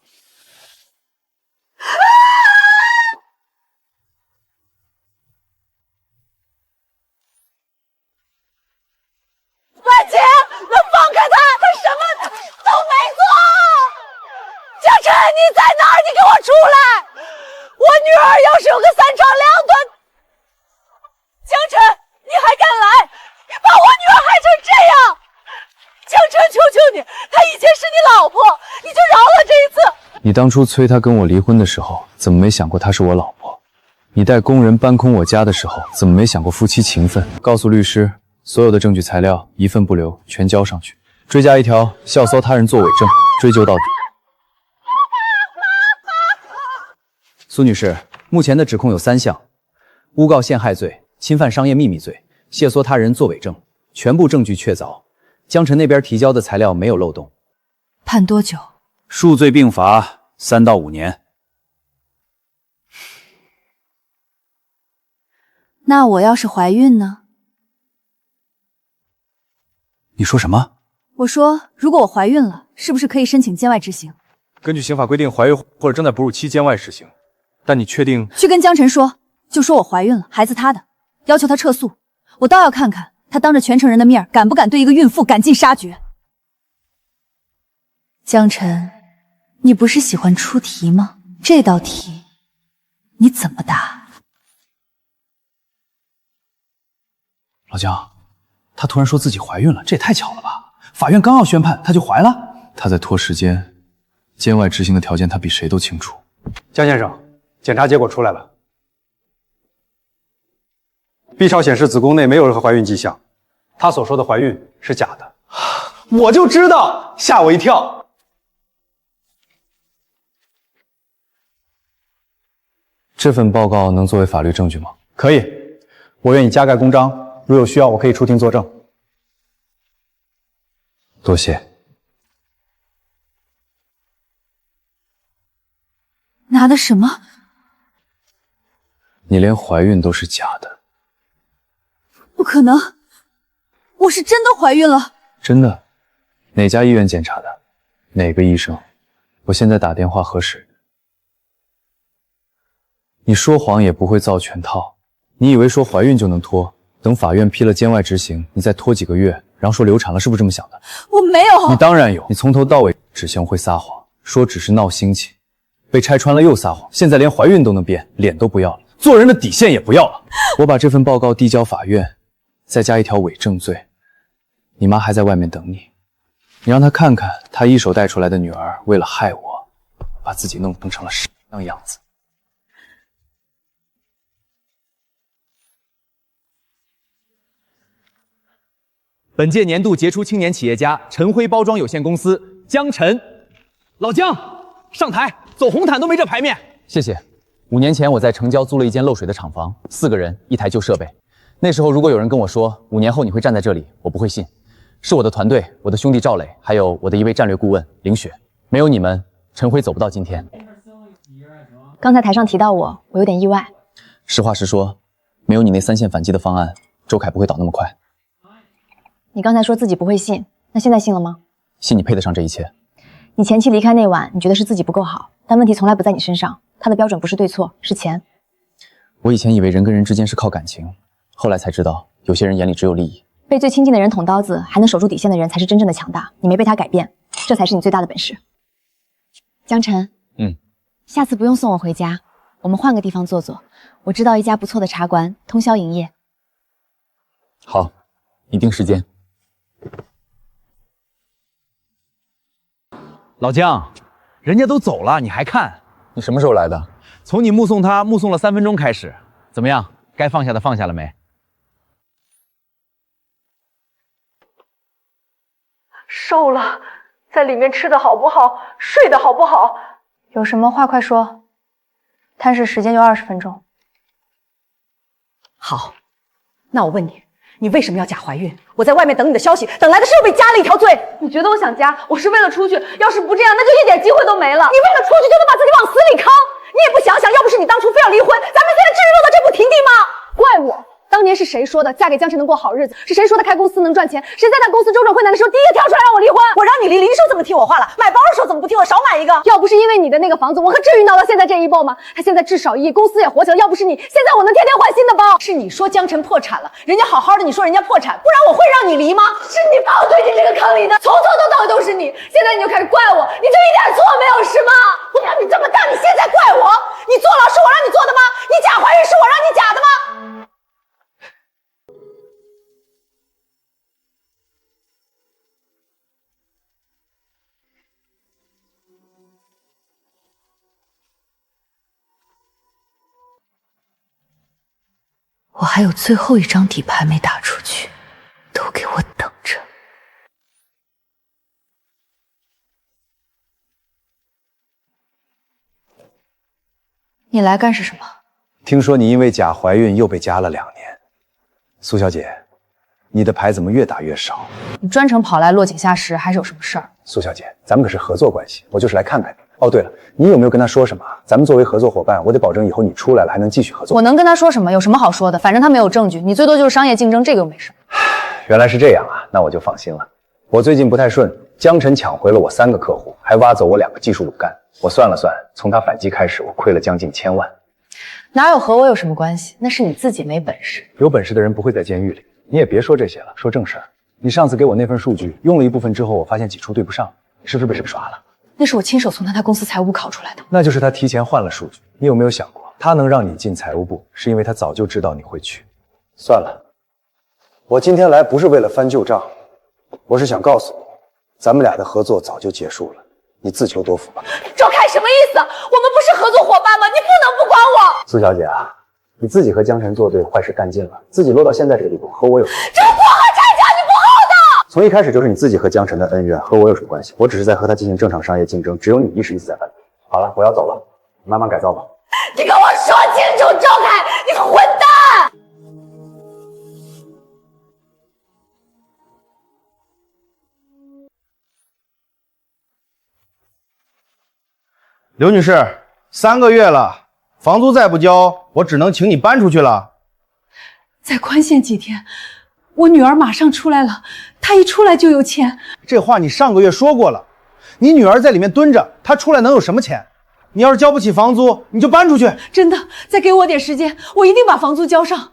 婉晴，能放開他，他什麼都沒做。江辰，你在哪兒？你給我出來！我女兒要是有個3長2短，江辰，你還敢來？把我女兒害成這樣！江辰，求求你，她以前是你老婆，你就饒了這一次。你當初催她跟我離婚的時候，怎麼沒想過她是我老婆？你帶工人搬空我家的時候，怎麼沒想過夫妻情分？告訴律師，所有的證據材料一份不留，全交上去。追加一條教唆他人作偽證，追究到底。蘇女士，目前的指控有3項：誣告陷害罪、侵犯商業秘密罪、謝唆他人作偽證，全部證據確鑿。江辰那邊提交的材料沒有漏洞。判多久？數罪並罰3到5年。那我要是懷孕呢？你說什麼？我說，如果我懷孕了，是不是可以申請監外執行？根據刑法規定，懷孕或者正在哺乳期監外執行。但你確定？去跟江辰說，就說我懷孕了，孩子他的，要求他撤訴。我倒要看看他當着全城人的面敢不敢對一個孕婦趕盡殺絕。江辰，你不是喜歡出題嗎？這道題你怎麼答？老姜，她突然說自己懷孕了，這也太巧了吧？法院剛要宣判，她就懷了。她在拖時間，監外執行的條件她比誰都清楚。江先生，檢查結果出來了。B 超显示子宫內沒有任何懷孕跡象，她所說的懷孕是假的。我就知道，嚇我一跳。这份報告能作為法律證據嗎？可以，我願意加蓋公章，如有需要，我可以出庭作證。多謝。拿的什麼？你連懷孕都是假的？不可能，我是真的懷孕了。真的？哪家醫院檢查的？哪個醫生？我現在打電話核實。你說謊也不會造全套，你以為說懷孕就能拖，等法院批了監外執行，你再拖幾個月，然後說流產了，是不是這麼想的？我沒有。你當然有，你從頭到尾只學會撒謊，說只是鬧心情，被拆穿了又撒謊，現在連懷孕都能變，臉都不要了，做人的底線也不要了。我把這份報告遞交法院，再加一條偽證罪，你媽還在外面等你，你讓她看看她一手帶出來的女兒為了害我，把自己弄成了什麼樣子。本届年度傑出青年企業家陳輝包裝有限公司江晨，老江上台，走紅毯都沒這牌面。謝謝。5年前我在城郊租了一間漏水的廠房，4個人，1台舊設備。那時候如果有人跟我說5年後你會站在這裡，我不會信。是我的團隊，我的兄弟趙磊，還有我的一位戰略顧問林雪，沒有你們，陳輝走不到今天。剛才台上提到我有點意外。實話實說，沒有你那3線反擊的方案，周凱不會倒那麼快。你剛才說自己不會信，那現在信了嗎？信你配得上這一切。你前妻離開那晚，你覺得是自己不夠好，但問題從來不在你身上，他的標準不是對錯，是錢。我以前以為人跟人之間是靠感情，後來才知道，有些人眼裡只有利益。被最親近的人捅刀子，還能守住底線的人才是真正的強大。你沒被他改變，這才是你最大的本事。江晨，下次不用送我回家，我們換個地方坐坐。我知道一家不錯的茶館，通宵營業。好，你定時間。老江，人家都走了，你還看？你什麼時候來的？從你目送他目送了3分鐘開始，怎麼樣？該放下的放下了沒？瘦了，在裡面吃的好不好，睡的好不好？有什麼話快說，攤事時間就20分鐘。好，那我問你，你為什麼要假懷孕？我在外面等你的消息，等來的是又被加了一條罪。你覺得我想加，我是為了出去，要是不這樣，那就一點機會都沒了。你為了出去就能把自己往死裡坑？你也不想想，要不是你當初非要離婚，咱們现在至於落到這步田地嗎？怪我。當年是誰說的嫁給江晨能過好日子？是誰說的開公司能賺錢？誰在他公司周轉困難的時候第一個跳出來讓我離婚？我讓你離，林叔怎麼聽我話了？買包的時候怎麼不聽我少買一個？要不是因為你的那個房子，我可至於鬧到現在這一步嗎？他現在至少1億，公司也火起來。要不是你，现在我能天天換新的包。是你說江晨破產了，人家好好的，你說人家破產，不然我会讓你離嗎？是你把我推進這個坑裡的，從頭到尾都是你。现在你就開始怪我，你就一點錯沒有是嗎？我養你這麼大，你現在怪我？你坐牢是我讓你做的嗎？你假懷孕是我讓你假的嗎？我還有最後一張底牌沒打出去，都給我等着。你來幹是什麼？聽說你因為假懷孕又被加了2年。蘇小姐，你的牌怎麼越打越少？你專程跑來落井下石，還是有什麼事兒？蘇小姐，咱們可是合作關係，我就是來看看你。哦，对了，你有沒有跟他說什麼？咱們作為合作伙伴，我得保證以後你出來了還能繼續合作。我能跟他說什麼？有什麼好說的？反正他没有證據，你最多就是商業競爭，這個又沒什麼。原來是這樣啊，那我就放心了。我最近不太順，江晨搶回了我3個客戶，還挖走我2個技術骨幹。我算了算，從他反擊開始，我虧了將近1000萬。哪有和我有什麼關係？那是你自己沒本事。有本事的人不會在監獄裡。你也別說這些了，說正事兒。你上次給我那份數據用了一部分之後，我發現幾處對不上，你是不是被誰刷了？那是我親手從他公司財務部考出來的。那就是他提前換了數据。你有沒有想過，他能讓你進財務部，是因為他早就知道你會去。算了，我今天來不是為了翻舊賬，我是想告訴你，咱們倆的合作早就結束了，你自求多福吧。周凱什麼意思？我們不是合作伙伴嗎？你不能不管我。蘇小姐啊，你自己和江晨作对，壞事幹盡了，自己落到現在這個地步，和我有什麼？这不和拆家，你不厚道！從一開始就是你自己和江晨的恩怨，和我有什麼關係？我只是在和他進行正常商業競爭，只有你一時一次在犯罪。好了，我要走了，你慢慢改造吧。你跟我說清楚，周凱，你个混蛋！刘女士，3个月了，房租再不交，我只能請你搬出去了。再寬限幾天，我女兒馬上出來了，她一出來就有錢。這話你上個月說過了，你女兒在裡面蹲着，她出來能有什麼錢？你要是交不起房租，你就搬出去。真的，再給我點時間，我一定把房租交上。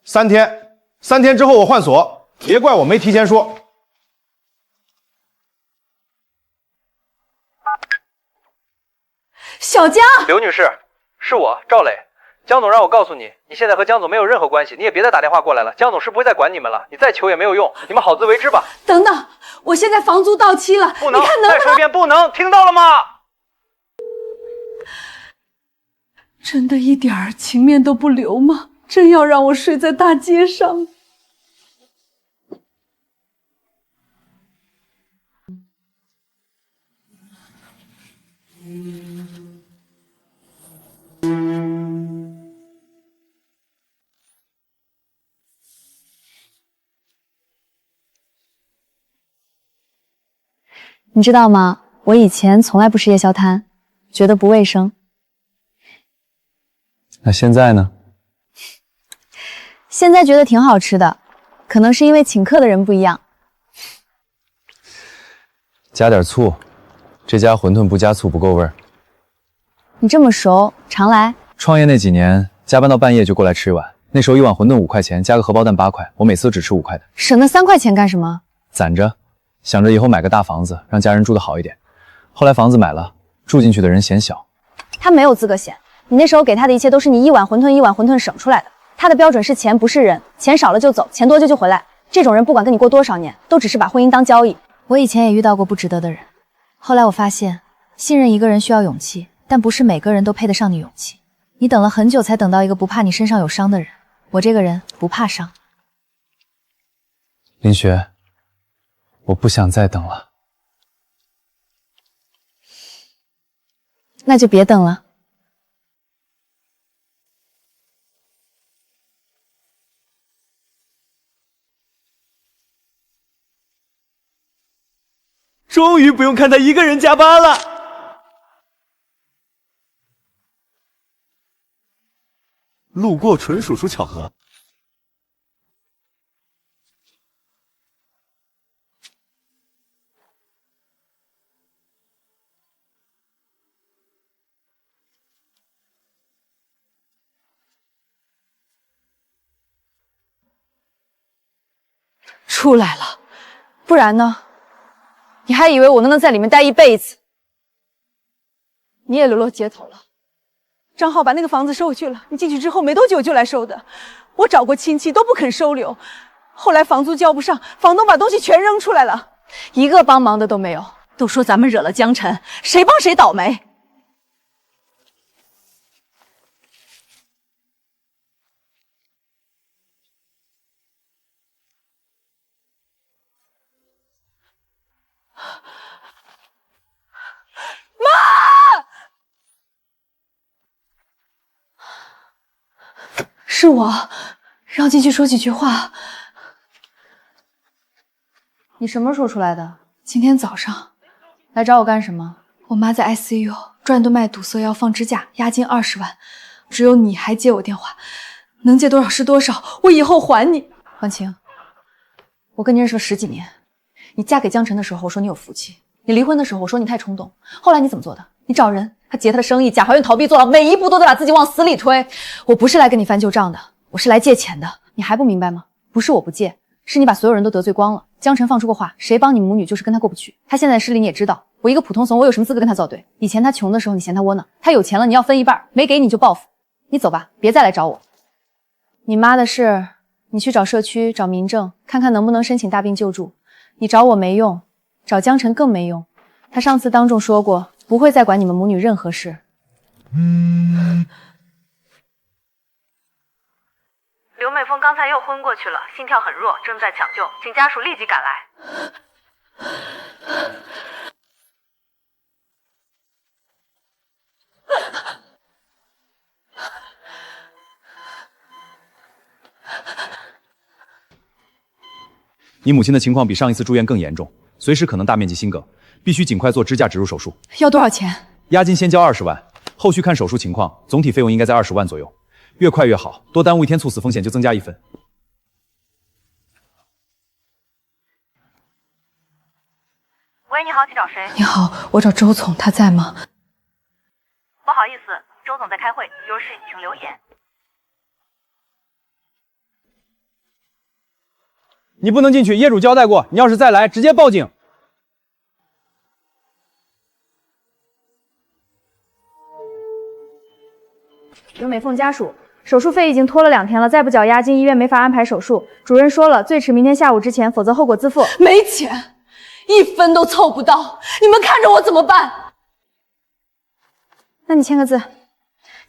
3天，3天之後我換鎖，別怪我沒提前說。小江，劉女士，是我趙磊。江總讓我告訴你，你現在和江總沒有任何關係，你也別再打電話過來了。江總是不會再管你們了，你再求也沒有用，你們好自為之吧。等等，我現在房租到期了，不能，你看能不能？再說一遍，不能，聽到了嗎？真的一點情面都不留嗎？真要讓我睡在大街上？你知道嗎？我以前從來不吃夜宵攤，覺得不衛生。那現在呢？現在覺得挺好吃的，可能是因為請客的人不一樣。加點醋，這家餛飩不加醋不夠味兒。你這麼熟，常來。創業那幾年，加班到半夜就過來吃一碗，那時候一碗餛飩5塊錢，加個荷包蛋8塊，我每次都只吃5塊的。省那3塊錢幹什麼？攢着，想着以後買個大房子，讓家人住得好一點。後來房子買了，住進去的人嫌小。他沒有資格嫌，你那時候給他的一切都是你一碗餛飩省出來的。他的標準是錢不是人，錢少了就走，錢多就回來。這種人不管跟你過多少年，都只是把婚姻當交易。我以前也遇到過不值得的人，後來我發現，信任一個人需要勇氣，但不是每個人都配得上你勇氣。你等了很久才等到一個不怕你身上有傷的人，我這個人不怕傷。林雪，我不想再等了。那就別等了。終於不用看他一個人加班了。路過純屬巧合。出來了，不然呢？你還以為我能在裡面待一輩子？你也流落街頭了。張浩把那個房子收回去了，你進去之後沒多久就來收的。我找過親戚都不肯收留，後來房租交不上，房東把東西全扔出來了，一個幫忙的都沒有。都說咱們惹了江晨，誰幫誰倒霉。是我，讓進去說幾句話。你什麼時候出來的？今天早上。來找我幹什麼？我媽在 ICU，轉動脈堵塞要放支架，押金20萬。只有你還接我電話，能借多少是多少，我以後還你。婉晴，我跟你認識了10幾年，你嫁給江晨的時候我說你有福氣，你離婚的時候我說你太衝動，後來你怎麼做的？你找人。他劫他的生意，假懷孕逃避坐牢，每一步都得把自己往死裡推。我不是來跟你翻舊賬的，我是來借錢的。你還不明白嗎？不是我不借，是你把所有人都得罪光了。江晨放出過話，誰幫你母女就是跟他過不去。他現在勢力你也知道，我一個普通慫，我有什麼資格跟他造對？以前他窮的時候你嫌他窩囊，他有錢了你要分一半，沒給你就報復。你走吧，別再來找我。你媽的事，你去找社區找民政，看看能不能申請大病救助。你找我沒用，找江晨更沒用。他上次當眾說過。不會再管你們母女任何事。刘美凤刚才又昏过去了，心跳很弱，正在抢救，请家属立即赶来。你母亲的情况比上一次住院更严重，随时可能大面积心梗，必須盡快做支架植入手術。要多少錢？押金先交20萬，後續看手術情況，總體費用應該在20萬左右，越快越好，多耽誤一天猝死風險就增加1分。喂，你好，請找誰？你好，我找周总，他在吗？不好意思，周总在開會，有事請留言。你不能進去，業主交代過，你要是再來，直接報警。刘美凤家屬，手術費已經拖了2天了，再不繳押金，醫院沒法安排手術。主任說了，最遲明天下午之前，否則後果自負。沒錢，1分都湊不到，你們看着我怎麼辦？那你簽個字，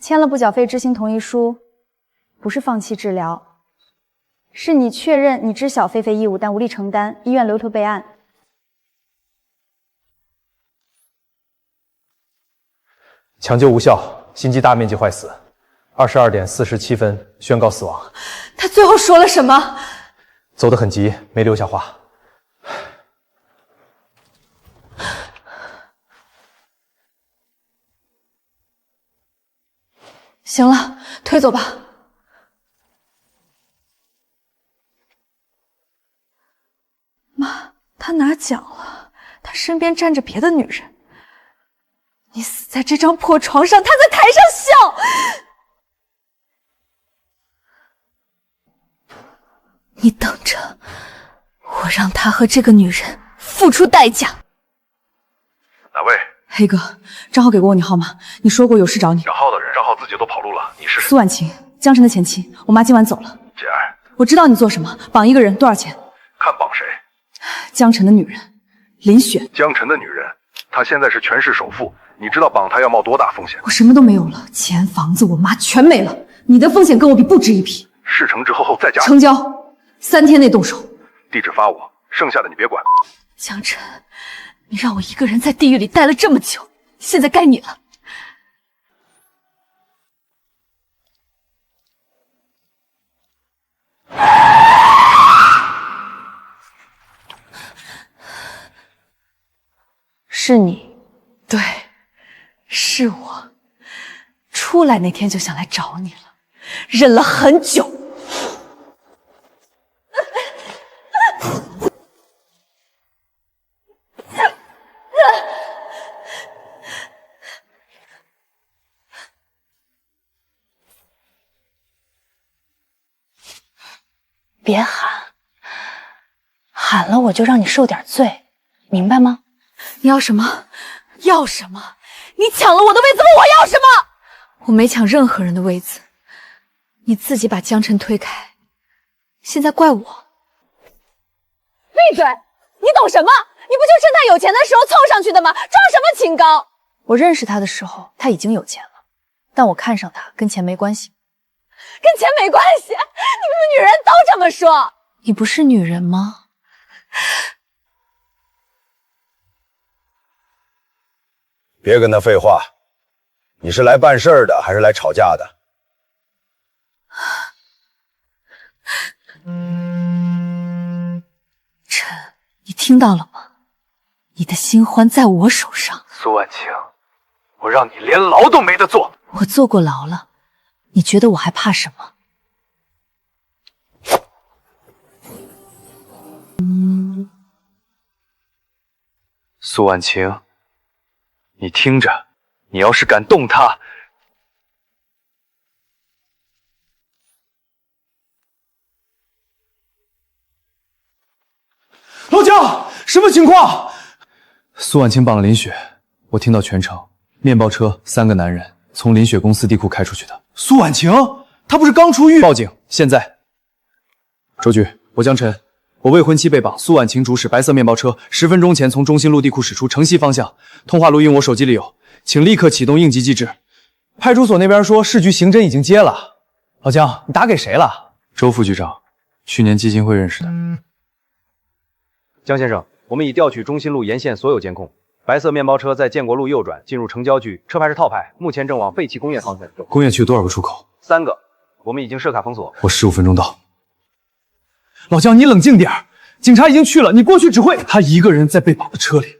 簽了不繳費知情同意書，不是放棄治療，是你確認你知曉非義務，但無力承擔，醫院留投備案。搶救無效，心肌大面積壞死，22點47分宣告死亡。他最後說了什麼？走得很急，沒留下話。行了，推走吧。媽，他拿獎了，他身邊站着別的女人。你死在這張破床上，他在台上笑。你等着，我讓他和這個女人付出代價。哪位？黑哥，張浩給過我你號碼，你說過有事找你。找浩的人，張浩自己都跑路了，你是？蘇婉晴，江晨的前妻，我媽今晚走了。姐兒，我知道你做什麼，綁一個人多少錢？看綁誰？江晨的女人，林雪。江晨的女人，她現在是全市首富，你知道綁她要冒多大風險？我什麼都沒有了，錢、房子，我媽全沒了。你的風險跟我比不值一匹。事成之後再加。成交，3天內動手。地址發我，剩下的你別管。江晨，你讓我一個人在地獄裡待了這麼久，現在該你了。是你？对，是我。出來那天就想來找你了，忍了很久。別喊，喊了我就讓你受點罪，明白嗎？你要什麼？要什麼？你搶了我的位子，問我要什麼？我沒搶任何人的位子，你自己把江晨推開，現在怪我。閉嘴！你懂什麼？你不就趁他有錢的時候湊上去的嗎？裝什麼清高？我認識他的時候，他已經有錢了，但我看上他跟錢沒關係。跟錢沒關係？你們女人都這麼說。你不是女人嗎？別跟他廢話，你是來辦事兒的還是來吵架的？陳，你聽到了嗎？你的新歡在我手上。蘇婉晴，我讓你連牢都沒得坐。我坐過牢了，你覺得我還怕什麼？蘇婉晴，你聽着，你要是敢動他，老薑，什麼情況？蘇婉晴綁了林雪，我聽到全程，麵包車3個男人從林雪公司地庫開出去的。蘇婉晴，她不是剛出獄？報警！現在。周局，我江晨，我未婚妻被綁，蘇婉晴主使白色麵包車10分鐘前從中心路地庫駛出，城西方向。通話錄音我手機裡有，請立刻啟動應急機制。派出所那邊說市局刑侦已經接了。老姜，你打给谁了？周副局长，去年基金会认识的。江先生，我们已調取中心路沿線所有監控，白色面包車在建國路右轉進入城郊區，車牌是套牌，目前正往廢棄工業方向走。工業區有多少個出口？3個，我們已經設卡封鎖。我15分鐘到。老姜，你冷靜點，警察已經去了，你過去指揮。他一個人在被綁的車裡，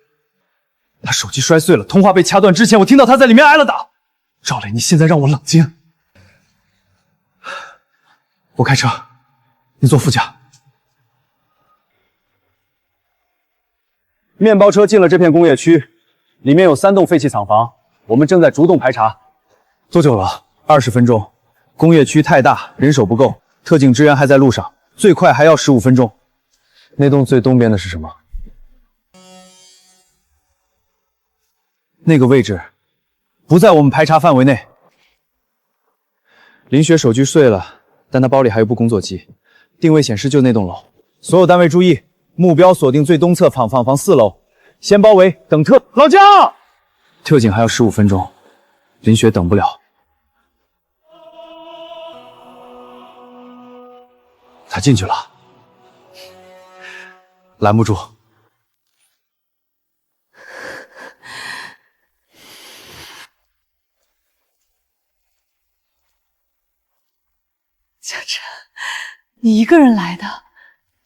他手機摔碎了，通話被掐斷之前，我聽到他在裡面挨了打。趙磊，你现在讓我冷靜。我開車，你坐副駕。面包車進了這片工業區，裡面有3棟廢棄廠房，我們正在逐棟排查。多久了？20分鐘。工業區太大，人手不夠，特警支援還在路上，最快還要15分鐘。那棟最東邊的是什麼？那個位置不在我們排查範圍內。林雪手機碎了，但他包裡還有部工作機，定位顯示就那棟樓。所有單位注意，目標鎖定最東側廠房4樓，先包圍，等特。老姜，特警還要15分鐘，林雪等不了。他进去了，拦不住。江辰，你一個人來的，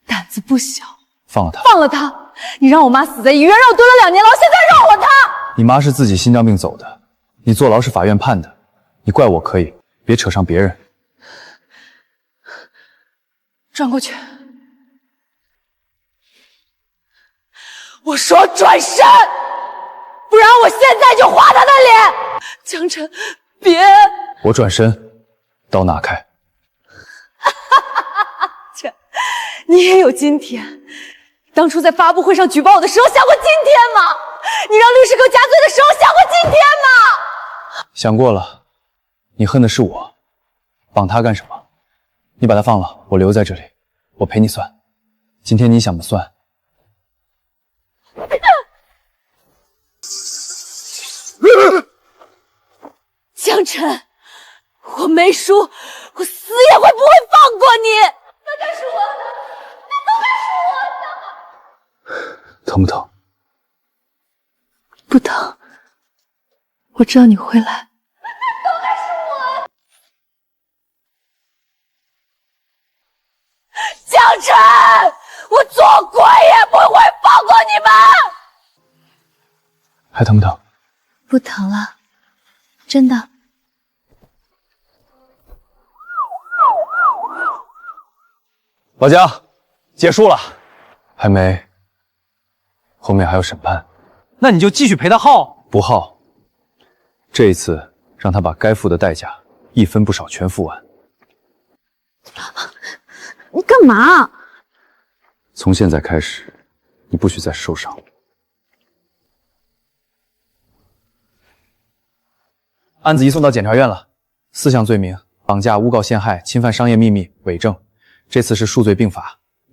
膽子不小。放了他，放了他！你讓我媽死在醫院，讓我蹲了2年牢，現在讓我他……你媽是自己心臟病走的，你坐牢是法院判的，你怪我可以，別扯上別人。轉過去。我說轉身，不然我現在就劃他的臉。江辰，別！我轉身，刀拿開。切，你也有今天。當初在發布會上舉報我的時候，想過今天嗎？你讓律師給我加罪的時候，想過今天嗎？想過了，你恨的是我，綁他幹什麼？你把他放了，我留在這裡，我陪你算。今天你想不算？江辰，我沒輸，我死也會不會放過你。那該是我的，那都該是我的。疼不疼？不疼，我知道你會來。都該是我。江辰，我做鬼也不會放過你們。還疼不疼？不疼了，真的。老姜，結束了。還沒，後面還有審判。那你就繼續陪他耗。不耗，這一次讓他把該付的代價一分不少全付完。你幹嘛？從現在開始，你不許再受傷。案子移送到檢察院了，4項罪名：綁架、誣告陷害、侵犯商業秘密、偽證。這次是數罪併罰，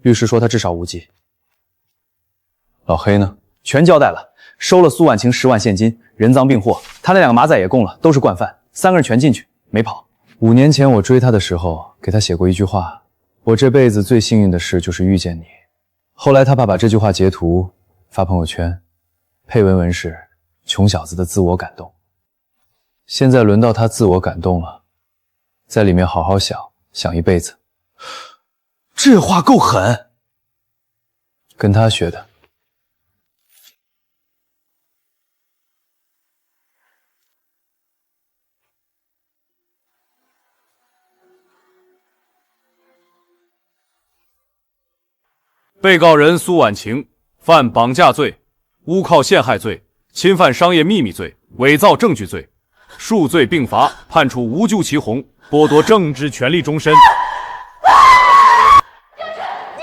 律師說他至少無期。老黑呢？全交代了，收了蘇婉晴10萬現金，人贓並獲。他那2個馬仔也供了，都是慣犯，3個人全進去，沒跑。5年前我追他的時候，給他寫過一句話：我這輩子最幸運的事就是遇見你。後來他爸把這句話截圖發朋友圈，配文文是窮小子的自我感動。現在輪到他自我感動了，在裡面好好想，想一輩子。這話夠狠，跟他學的。被告人蘇婉晴犯綁架罪、誣告陷害罪、侵犯商業秘密罪、偽造證據罪，數罪併罰，判處無咎其紅，剝奪政治權利終身。你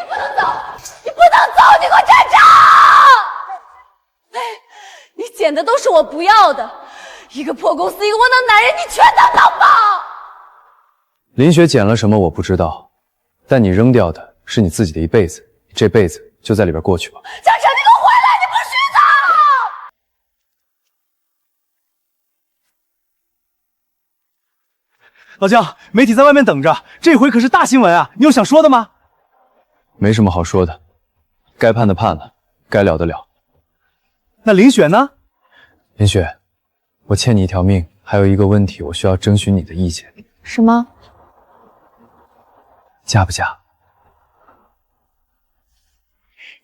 不能走！你不能走！你給我站住！喂，你撿的都是我不要的，一個破公司，一個窩囊男人，你全當當寶。林雪撿了什麼我不知道，但你扔掉的是你自己的一輩子。這輩子就在裡邊過去吧。江辰，你給我回來！你不許走！老姜，媒体在外面等着，这回可是大新聞啊！你有想说的吗？没什么好说的，该判的判了，该了的了。那林雪呢？林雪，我欠你一条命，还有一个問題，我需要徵詢你的意見。什麼？嫁不嫁？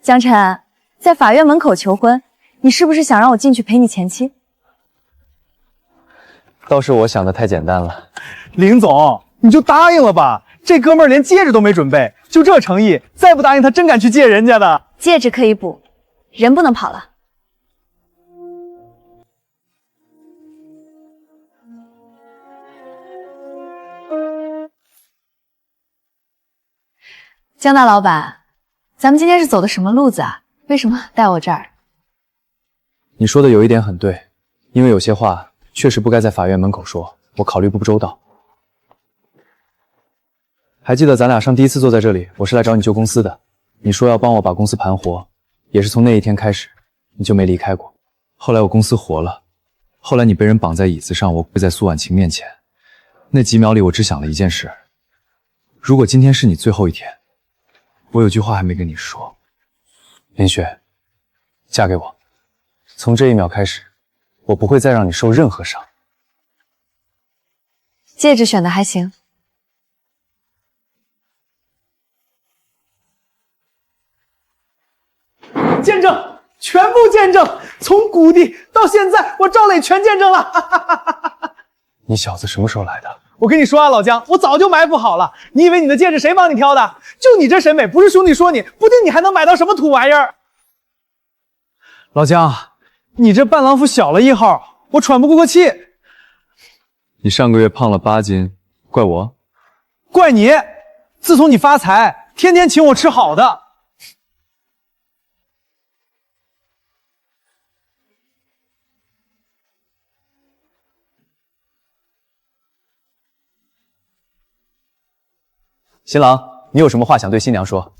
江晨，在法院门口求婚，你是不是想讓我進去陪你前妻？倒是我想的太簡單了。林總，你就答應了吧，這哥們兒連戒指都沒準備，就這誠意，再不答應他真敢去借人家的。戒指可以補，人不能跑了。江大老板，咱们今天是走的什麼路子啊？為什麼帶我這兒？你說的有一點很對，因為有些話確實不該在法院門口說，我考慮不周到。還記得咱倆上第一次坐在這裡，我是來找你救公司的，你說要幫我把公司盤活，也是從那一天開始，你就沒離開過。後來我公司活了，後來你被人綁在椅子上，我跪在蘇婉晴面前，那幾秒裡我只想了一件事，如果今天是你最後一天，我有句話還沒跟你說，林雪，嫁給我。從這一秒開始，我不會再讓你受任何傷。戒指選的還行。見證，全部見證，從谷地到現在，我趙磊全見證了。你小子什麼時候來的？我跟你說啊，老姜，我早就埋伏好了。你以為你的戒指誰幫你挑的？就你這審美，不是兄弟說你，不定你還能買到什麼土玩意兒。老姜，你這伴郎服小了1號，我喘不過氣。你上個月胖了8斤，怪我？怪你！自從你發財，天天請我吃好的。新郎，你有什麼話想對新娘說？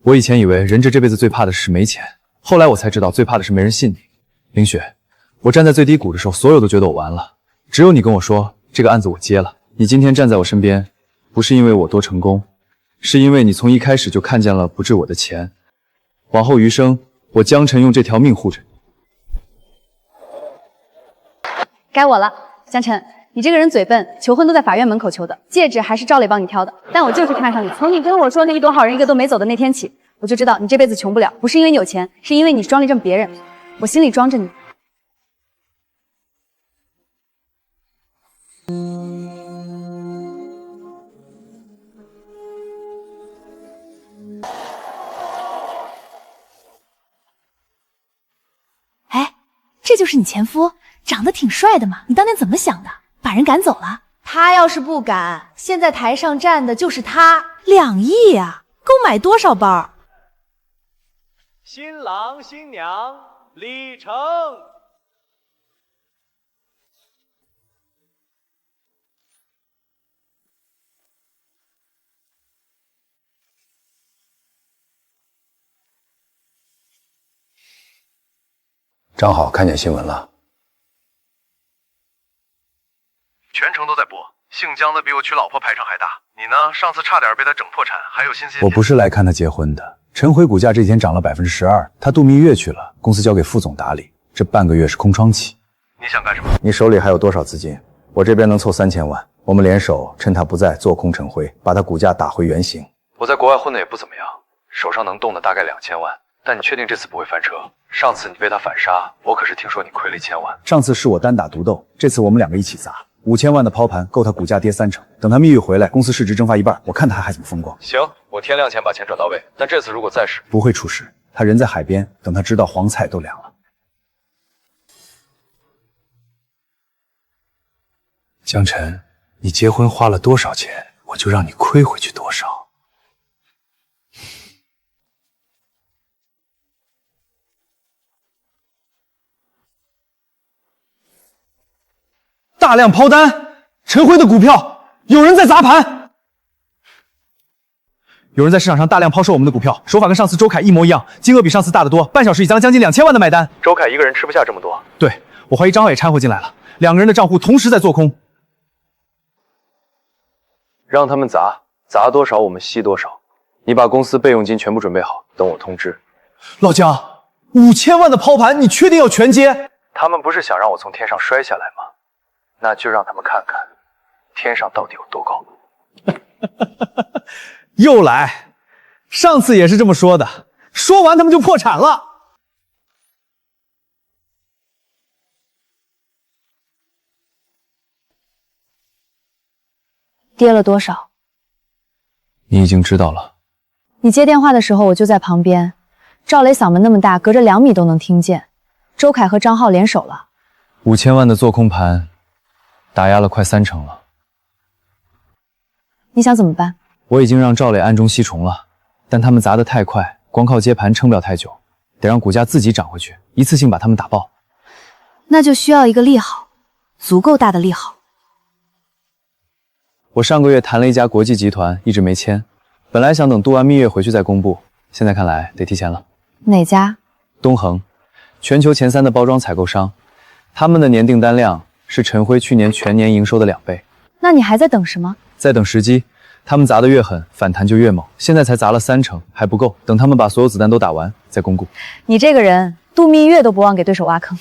我以前以為人這輩子最怕的是沒錢，後來我才知道最怕的是沒人信你。林雪，我站在最低谷的時候，所有都覺得我完了，只有你跟我說這個案子我接了。你今天站在我身邊，不是因為我多成功，是因為你從一開始就看見了不止我的錢，往後餘生，我江晨用這條命護着你。該我了，江晨。你這個人嘴笨，求婚都在法院門口求的，戒指還是趙磊幫你挑的。但我就是看上你，從你跟我說那一朵好人一個都沒走的那天起，我就知道你這輩子窮不了，不是因為你有錢，是因為你裝了一陣別人。我心裡裝着你。哎，這就是你前夫，長得挺帥的嘛，你當年怎麼想的？把人趕走了？他要是不趕，現在台上站的就是他。2億呀，夠買多少包？新郎新娘禮成。正好看見新聞了。全程都在播，姓江的比我娶老婆排場還大。你呢？上次差點被他整破產，還有信息。我不是來看他結婚的。晨輝股價這幾天漲了12%，他度蜜月去了，公司交給副總打理，這半個月是空窗期。你想幹什麼？你手裡還有多少資金？我這邊能湊3000萬，我們聯手趁他不在做空晨輝，把他股價打回原形。我在國外混的也不怎麼樣，手上能動的大概2000萬。但你確定這次不會翻車？上次你被他反殺，我可是聽說你虧了1000萬。上次是我單打獨鬥，這次我們兩個一起砸。5000萬的拋盤夠他股價跌30%，等他蜜月回來，公司市值蒸發一半，我看他還怎麼風光。行，我天亮前把錢轉到位，但這次如果再試，不會出事。他人在海邊，等他知道黃菜都涼了。江晨，你結婚花了多少錢，我就讓你虧回去多少。大量拋單，晨輝的股票有人在砸盤，有人在市場上大量拋售我們的股票，手法跟上次周凱一模一樣，金額比上次大得多，半小時已將近2000萬的買單。周凱一個人吃不下這麼多。對，我懷疑張浩也摻和進來了，兩個人的賬戶同時在做空。讓他們砸多少我們吸多少。你把公司備用金全部準備好，等我通知。老姜，5000万的抛盘，你确定要全接？他们不是想讓我從天上摔下來嗎？那就讓他們看看天上到底有多高。又來，上次也是這麼說的，說完他們就破產了。跌了多少？你已經知道了。你接電話的時候我就在旁邊，趙磊嗓門那麼大，隔着2米都能聽見。周凱和張浩聯手了，5000萬的做空盤打壓了快30%了。你想怎麼辦？我已經讓趙磊暗中吸蟲了，但他們砸得太快，光靠接盤撐不了太久，得讓股價自己漲回去，一次性把他們打爆。那就需要一個利好，足夠大的利好。我上個月談了一家國際集團，一直沒簽，本來想等度完蜜月回去再公布，現在看來得提前了。哪家？東恆，全球前3的包裝採購商，他們的年訂單量是晨輝去年全年營收的2倍。那你還在等什麼？在等時機，他們砸得越狠，反彈就越猛。現在才砸了30%，還不夠，等他們把所有子彈都打完再公布。你這個人度蜜月都不忘給對手挖坑。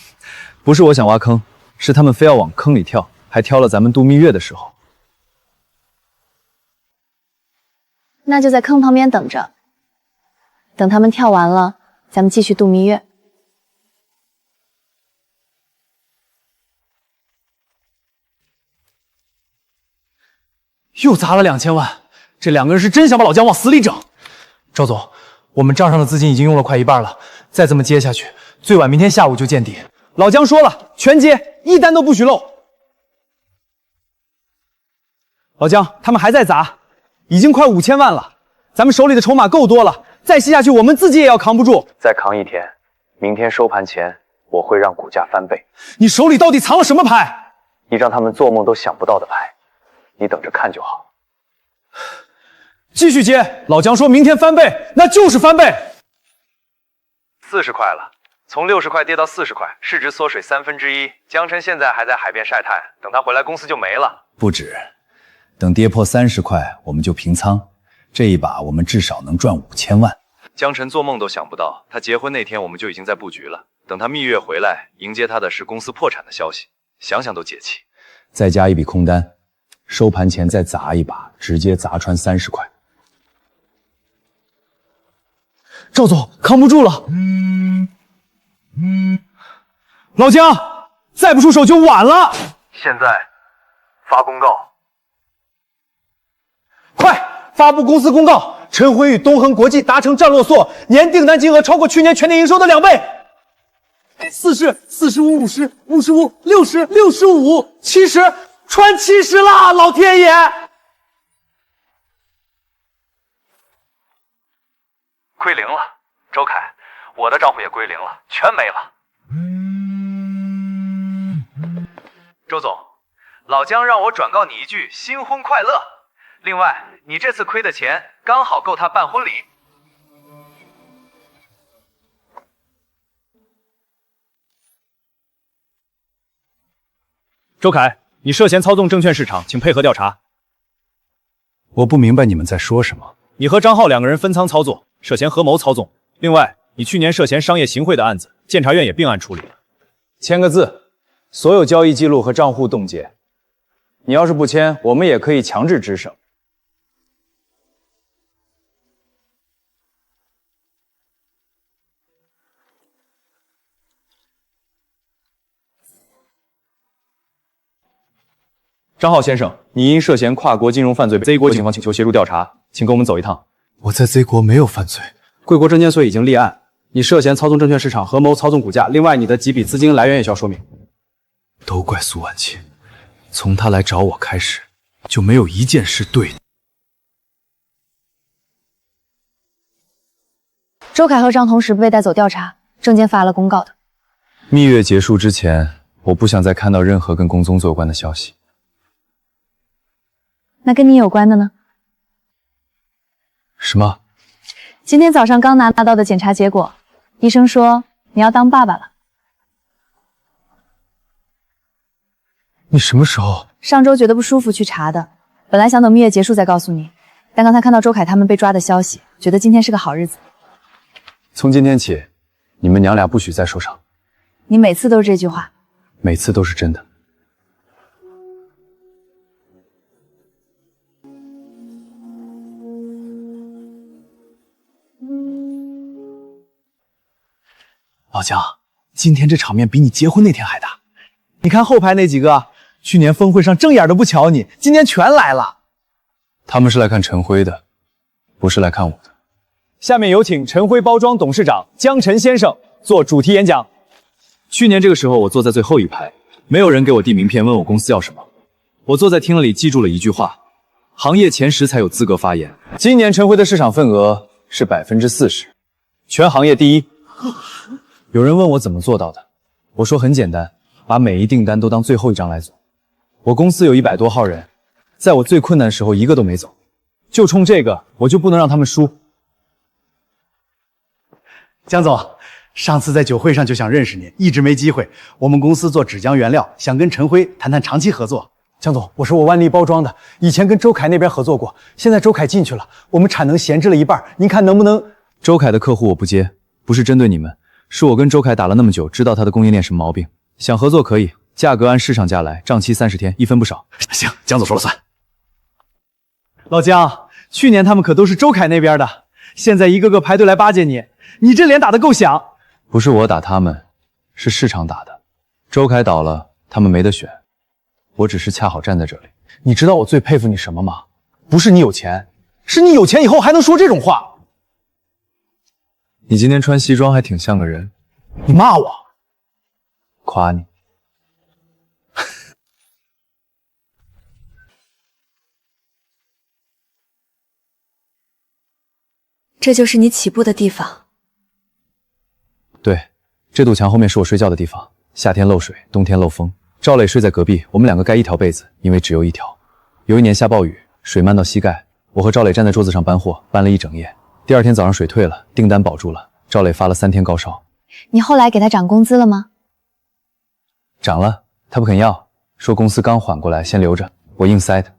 不是我想挖坑，是他們非要往坑裡跳，還挑了咱們度蜜月的時候。那就在坑旁邊等着，等他們跳完了，咱們繼續度蜜月。又砸了2000萬，這2個人是真想把老姜往死裡整。趙總，我們賬上的資金已經用了快1半了，再這麼接下去，最晚明天下午就見底。老姜說了，全接，一單都不許漏。老姜，他們還在砸。已經快5000萬了，咱們手裡的籌碼夠多了，再吸下去我們自己也要扛不住。再扛1天，明天收盤前我會讓股價翻倍。你手裡到底藏了什麼牌？一張他們做夢都想不到的牌，你等着看就好。繼續接，老姜說明天翻倍，那就是翻倍。 40塊了，從60塊跌到40塊，市值縮水1/3。江晨現在還在海邊曬太陽，等他回來公司就沒了。不止。等跌破30塊，我們就平倉。這一把我們至少能賺5000萬。江晨做夢都想不到，他結婚那天我們就已經在布局了。等他蜜月回來，迎接他的是公司破產的消息，想想都解氣。再加一筆空單，收盤前再砸一把，直接砸穿30塊。趙總扛不住了，老姜再不出手就晚了。現在發公告。 快發布公司公告！晨輝與東恆國際達成戰絡所，年訂單金額超過去年全年營收的2倍。40、45、50、55、60、65、70，穿70了！老天爺！歸零了，周凱，我的賬戶也歸零了，全沒了。周總，老姜讓我轉告你一句新婚快樂。 另外，你這次虧的錢剛好夠他辦婚禮。周凱，你涉嫌操縱證券市場，請配合調查。我不明白你們在說什麼。你和張浩2個人分倉操作，涉嫌合謀操縱。另外，你去年涉嫌商業行賄的案子，檢察院也併案處理了。簽個字，所有交易記錄和賬戶凍結。你要是不簽，我們也可以強制執省。 張浩先生，你因涉嫌跨國金融犯罪被 Z 國警方請求協助調查，請跟我們走一趟。我在 Z 國沒有犯罪，貴國證監所已經立案，你涉嫌操縱證券市場，合謀操縱股價。另外，你的幾筆資金來源也需要說明。都怪蘇婉清，從他來找我開始，就沒有一件事對的。周凱和張同時被帶走調查，證監發了公告的。蜜月結束之前，我不想再看到任何跟公宗有關的消息。 那跟你有關的呢？什麼？今天早上剛拿到的檢查結果，醫生說你要當爸爸了。你什麼時候？上周覺得不舒服去查的，本来想等蜜月結束再告訴你，但刚才看到周凯他们被抓的消息，觉得今天是个好日子。从今天起，你们娘俩不许再受伤。你每次都是这句话，每次都是真的。老姜，今天这场面比你結婚那天還大。你看後排那幾個，去年峰會上正眼都不瞧你，今天全來了。他們是來看陳輝的，不是來看我的。下面有請陳輝包裝董事長江晨先生做主題演講。去年這個時候，我坐在最後一排，沒有人給我遞名片問我公司要什麼。我坐在廳裡記住了一句話：行業前10才有資格發言。今年陳輝的市場份額是40%，全行業第一。有人問我怎麼做到的，我說很簡單，把每一訂單都當最後一張來走。我公司有100多號人，在我最困難的時候一個都沒走，就衝這個，我就不能讓他們輸。江總，上次在酒會上就想認識你，一直沒機會。我們公司做紙漿原料，想跟陳輝談談長期合作。江總，我是我萬利包裝的，以前跟周凱那邊合作過，現在周凱進去了，我們產能閒置了一半，您看能不能？周凱的客戶我不接，不是針對你們，是我跟周凱打了那麼久，知道他的供應鏈什麼毛病。想合作可以，價格按市場價來，賬期30天，1分不少。行，江總說了算。老姜，去年他們可都是周凱那邊的，現在一個個排隊來巴結你，你這臉打得夠響。不是我打他們，是市場打的。周凱倒了，他們沒得選，我只是恰好站在這裡。你知道我最佩服你什麼嗎？不是你有錢，是你有錢以後還能說這種話。你今天穿西裝還挺像個人。你罵我？誇你。這就是你起步的地方。對，這堵牆後面是我睡覺的地方，夏天漏水，冬天漏風。趙磊睡在隔壁，我們兩個蓋一條被子，因為只有一條。有一年下暴雨，水漫到膝蓋，我和趙磊站在桌子上搬貨，搬了一整夜。第二天早上水退了，訂單保住了，趙磊發了3天高燒。你後來給他漲工資了嗎？漲了，他不肯要，說公司剛緩過來，先留着，我硬塞的。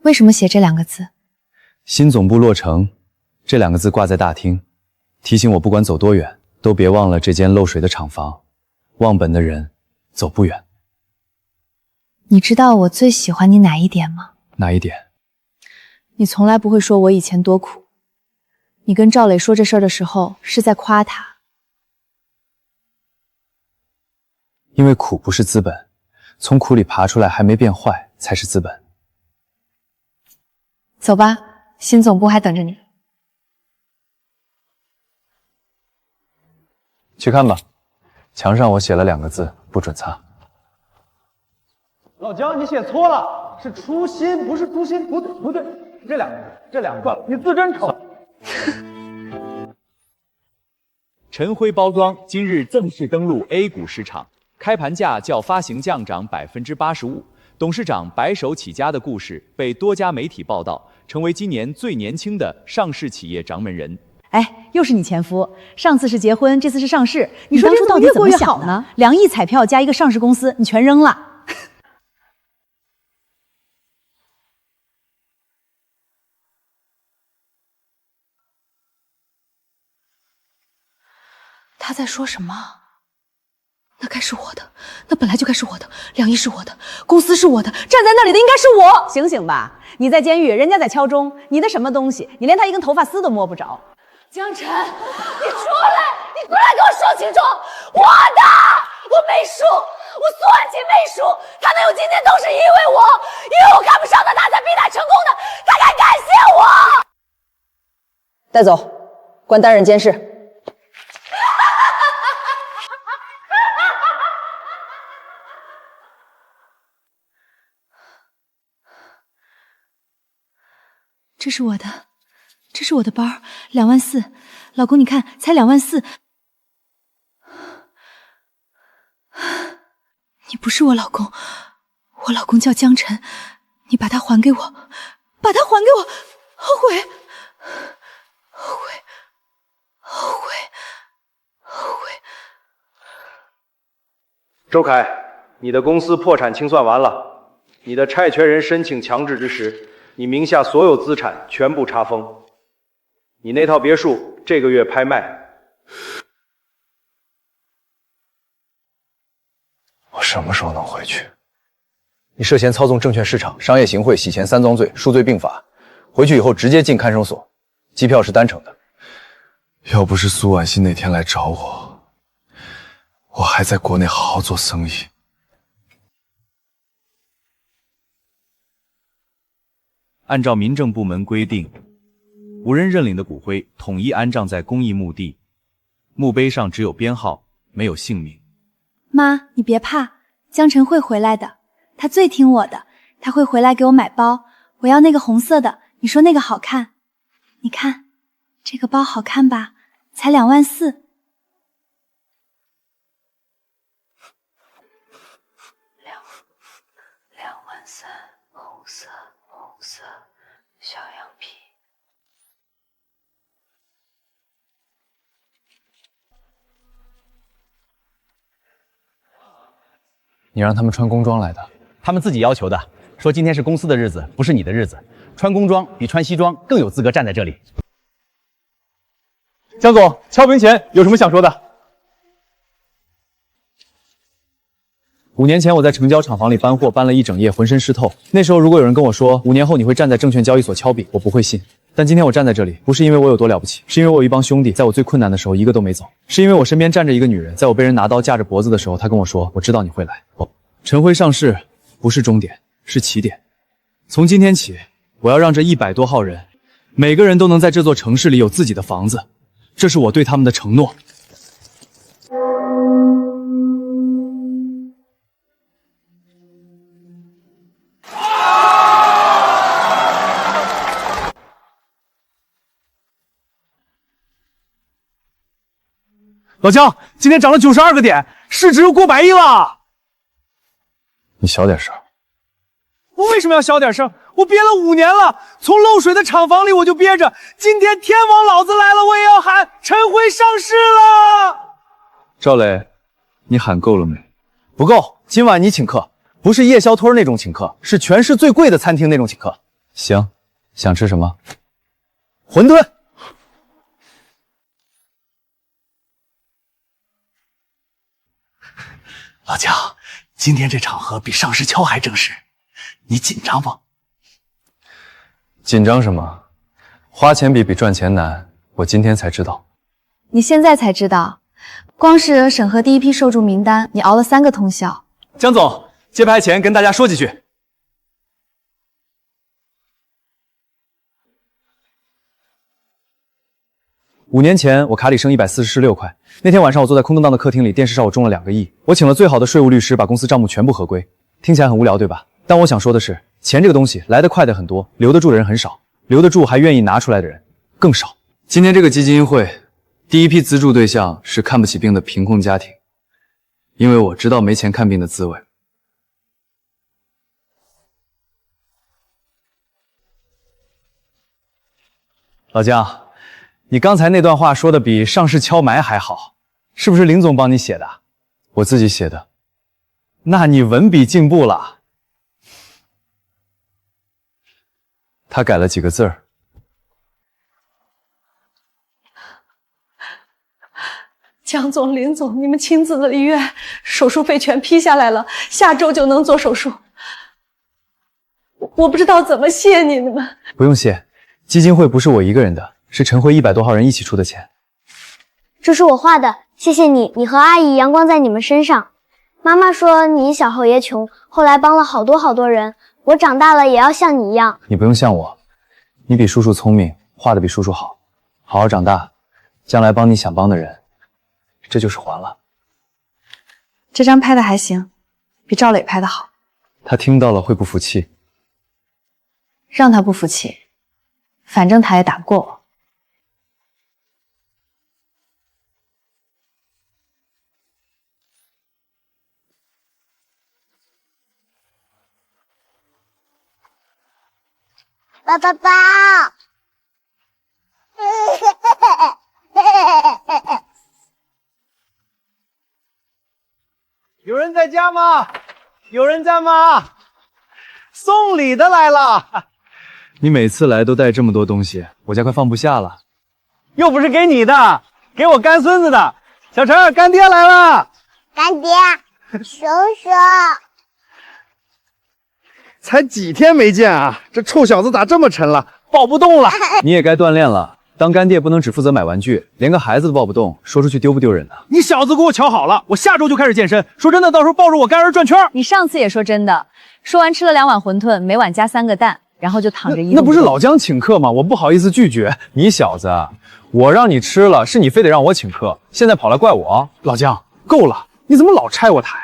為什麼寫這2個字？新總部落成，這2個字掛在大廳，提醒我不管走多遠，都別忘了這間漏水的廠房。忘本的人走不遠。你知道我最喜歡你哪一點嗎？哪一點？你從來不會說我以前多苦。你跟趙磊說這事兒的時候，是在誇他。因為苦不是資本，從苦裡爬出來還沒變壞，才是資本。走吧，新總部還等着你。去看吧，牆上我寫了2個字，不准擦。老姜，你寫錯了，是初心，不是誅心，不對不對，這兩個，你字真醜。陳輝包裝今日正式登陸 A 股市場，開盤價較發行價漲85%。董事長白手起家的故事被多家媒體報道，成為今年最年輕的上市企業掌門人。哎，又是你前夫，上次是結婚，這次是上市，你說當初到底怎麼想呢？2億彩票加一個上市公司，你全扔了。他在說什麼？那該是我的，那本來就該是我的，2億是我的，公司是我的，站在那裡的應該是我。醒醒吧，你在監獄，人家在敲鐘，你的什麼東西？你連他一根頭髮絲都摸不着。江晨，你出來，你過來給我說清楚，我的，我沒輸，我蘇婉晴沒輸，他能有今天都是因為我看不上的他才比他成功的，他該感謝我。帶走，關單人監視。這是我的，這是我的包，24000，老公你看，才24000。你不是我老公，我老公叫江晨，你把他還給我，把他還給我，後悔，後悔，後悔，後悔。周凱，你的公司破產清算完了，你的债权人申請強制之時，你名下所有資產全部查封。你那套別墅這個月拍賣。我什麼時候能回去？你涉嫌操纵證券市场、商業行贿、洗錢三宗罪，数罪并罚。回去以后直接进看守所，机票是单程的。要不是苏婉欣那天来找我，我还在国内好好做生意。按照民政部门规定，无人认领的骨灰统一安葬在公益墓地，墓碑上只有编号，没有姓名。妈，你別怕，江晨會回來的，他最聽我的，他會回來給我買包，我要那個紅色的，你說那個好看？你看，這個包好看吧？才2.4萬。2.3萬，紅色，小羊皮。你讓他們穿工裝來的？他們自己要求的，說今天是公司的日子，不是你的日子，穿工裝比穿西裝更有資格站在這裡。江總，敲屏前有什麼想說的？5年前我在成交廠房裡搬貨，搬了一整夜，渾身濕透。那時候如果有人跟我說5年後你會站在證券交易所敲筆，我不會信。但今天我站在這裡，不是因為我有多了不起，是因為我有一幫兄弟，在我最困難的時候一個都沒走。是因為我身邊站着一個女人，在我被人拿刀架着脖子的時候，她跟我說：“我知道你會來。”晨輝上市不是終點，是起點。從今天起，我要讓這100多號人，每個人都能在這座城市裡有自己的房子，這是我對他們的承諾。老姜，今天漲了92個點，市值又過100億了。你小點聲。我為什麼要小點聲？我憋了5年了，從漏水的廠房裡我就憋着。今天天王老子來了，我也要喊晨輝上市了。趙磊，你喊夠了沒？不夠，今晚你請客，不是夜宵托那種請客，是全市最貴的餐廳那種請客。行，想吃什麼？餛飩。老姜，今天這場合比上市敲還正式，你緊張嗎？緊張什麼？花錢比賺錢難，我今天才知道。你現在才知道，光是審核第一批受助名單，你熬了3個通宵。江總，揭牌前跟大家說幾句。5年前，我卡裡剩146塊。那天晚上，我坐在空蕩蕩的客廳裡，電視上我中了2個億。我請了最好的稅務律師，把公司賬目全部核歸。聽起來很無聊，對吧？但我想說的是，錢這個東西來得快的很多，留得住的人很少，留得住還願意拿出來的人更少。今天這個基金會，第一批資助對象是看不起病的貧困家庭，因為我知道沒錢看病的滋味。老姜，你剛才那段話說的比上市敲埋還好，是不是林總幫你寫的？我自己寫的。那你文筆進步了。他改了幾個字兒。江總、林總，你們親自的醫院，手術費全批下來了，下周就能做手術。我不知道怎麼謝你們。不用謝，基金會不是我一個人的，是晨輝100多號人一起出的錢。這是我畫的，謝謝你，你和阿姨陽光在你們身上。媽媽說你小後也窮，後來幫了好多人，我長大了也要像你一樣。你不用像我，你比叔叔聰明，畫的比叔叔好，好好長大，將來幫你想幫的人，這就是還了。這張拍的還行，比趙磊拍的好。他聽到了會不服氣？讓他不服氣，反正他也打不過我。爸，有人在家吗？有人在吗？送礼的来了。你每次来都带这么多东西，我家快放不下了。又不是给你的，给我干孙子的。小陈，干爹来了。干爹，叔叔。才几天没见啊，这臭小子咋这么沉了，抱不动了。你也该锻炼了，当干爹不能只负责买玩具，连个孩子都抱不动，说出去丢不丢人呢？你小子给我瞧好了，我下周就开始健身。说真的，到时候抱着我干儿转圈。你上次也说真的，说完吃了2碗馄饨，每碗加3个蛋，然后就躺着一动。那不是老姜请客吗？我不好意思拒绝。你小子，我让你吃了，是你非得让我请客，现在跑来怪我。老姜，够了，你怎么老拆我台？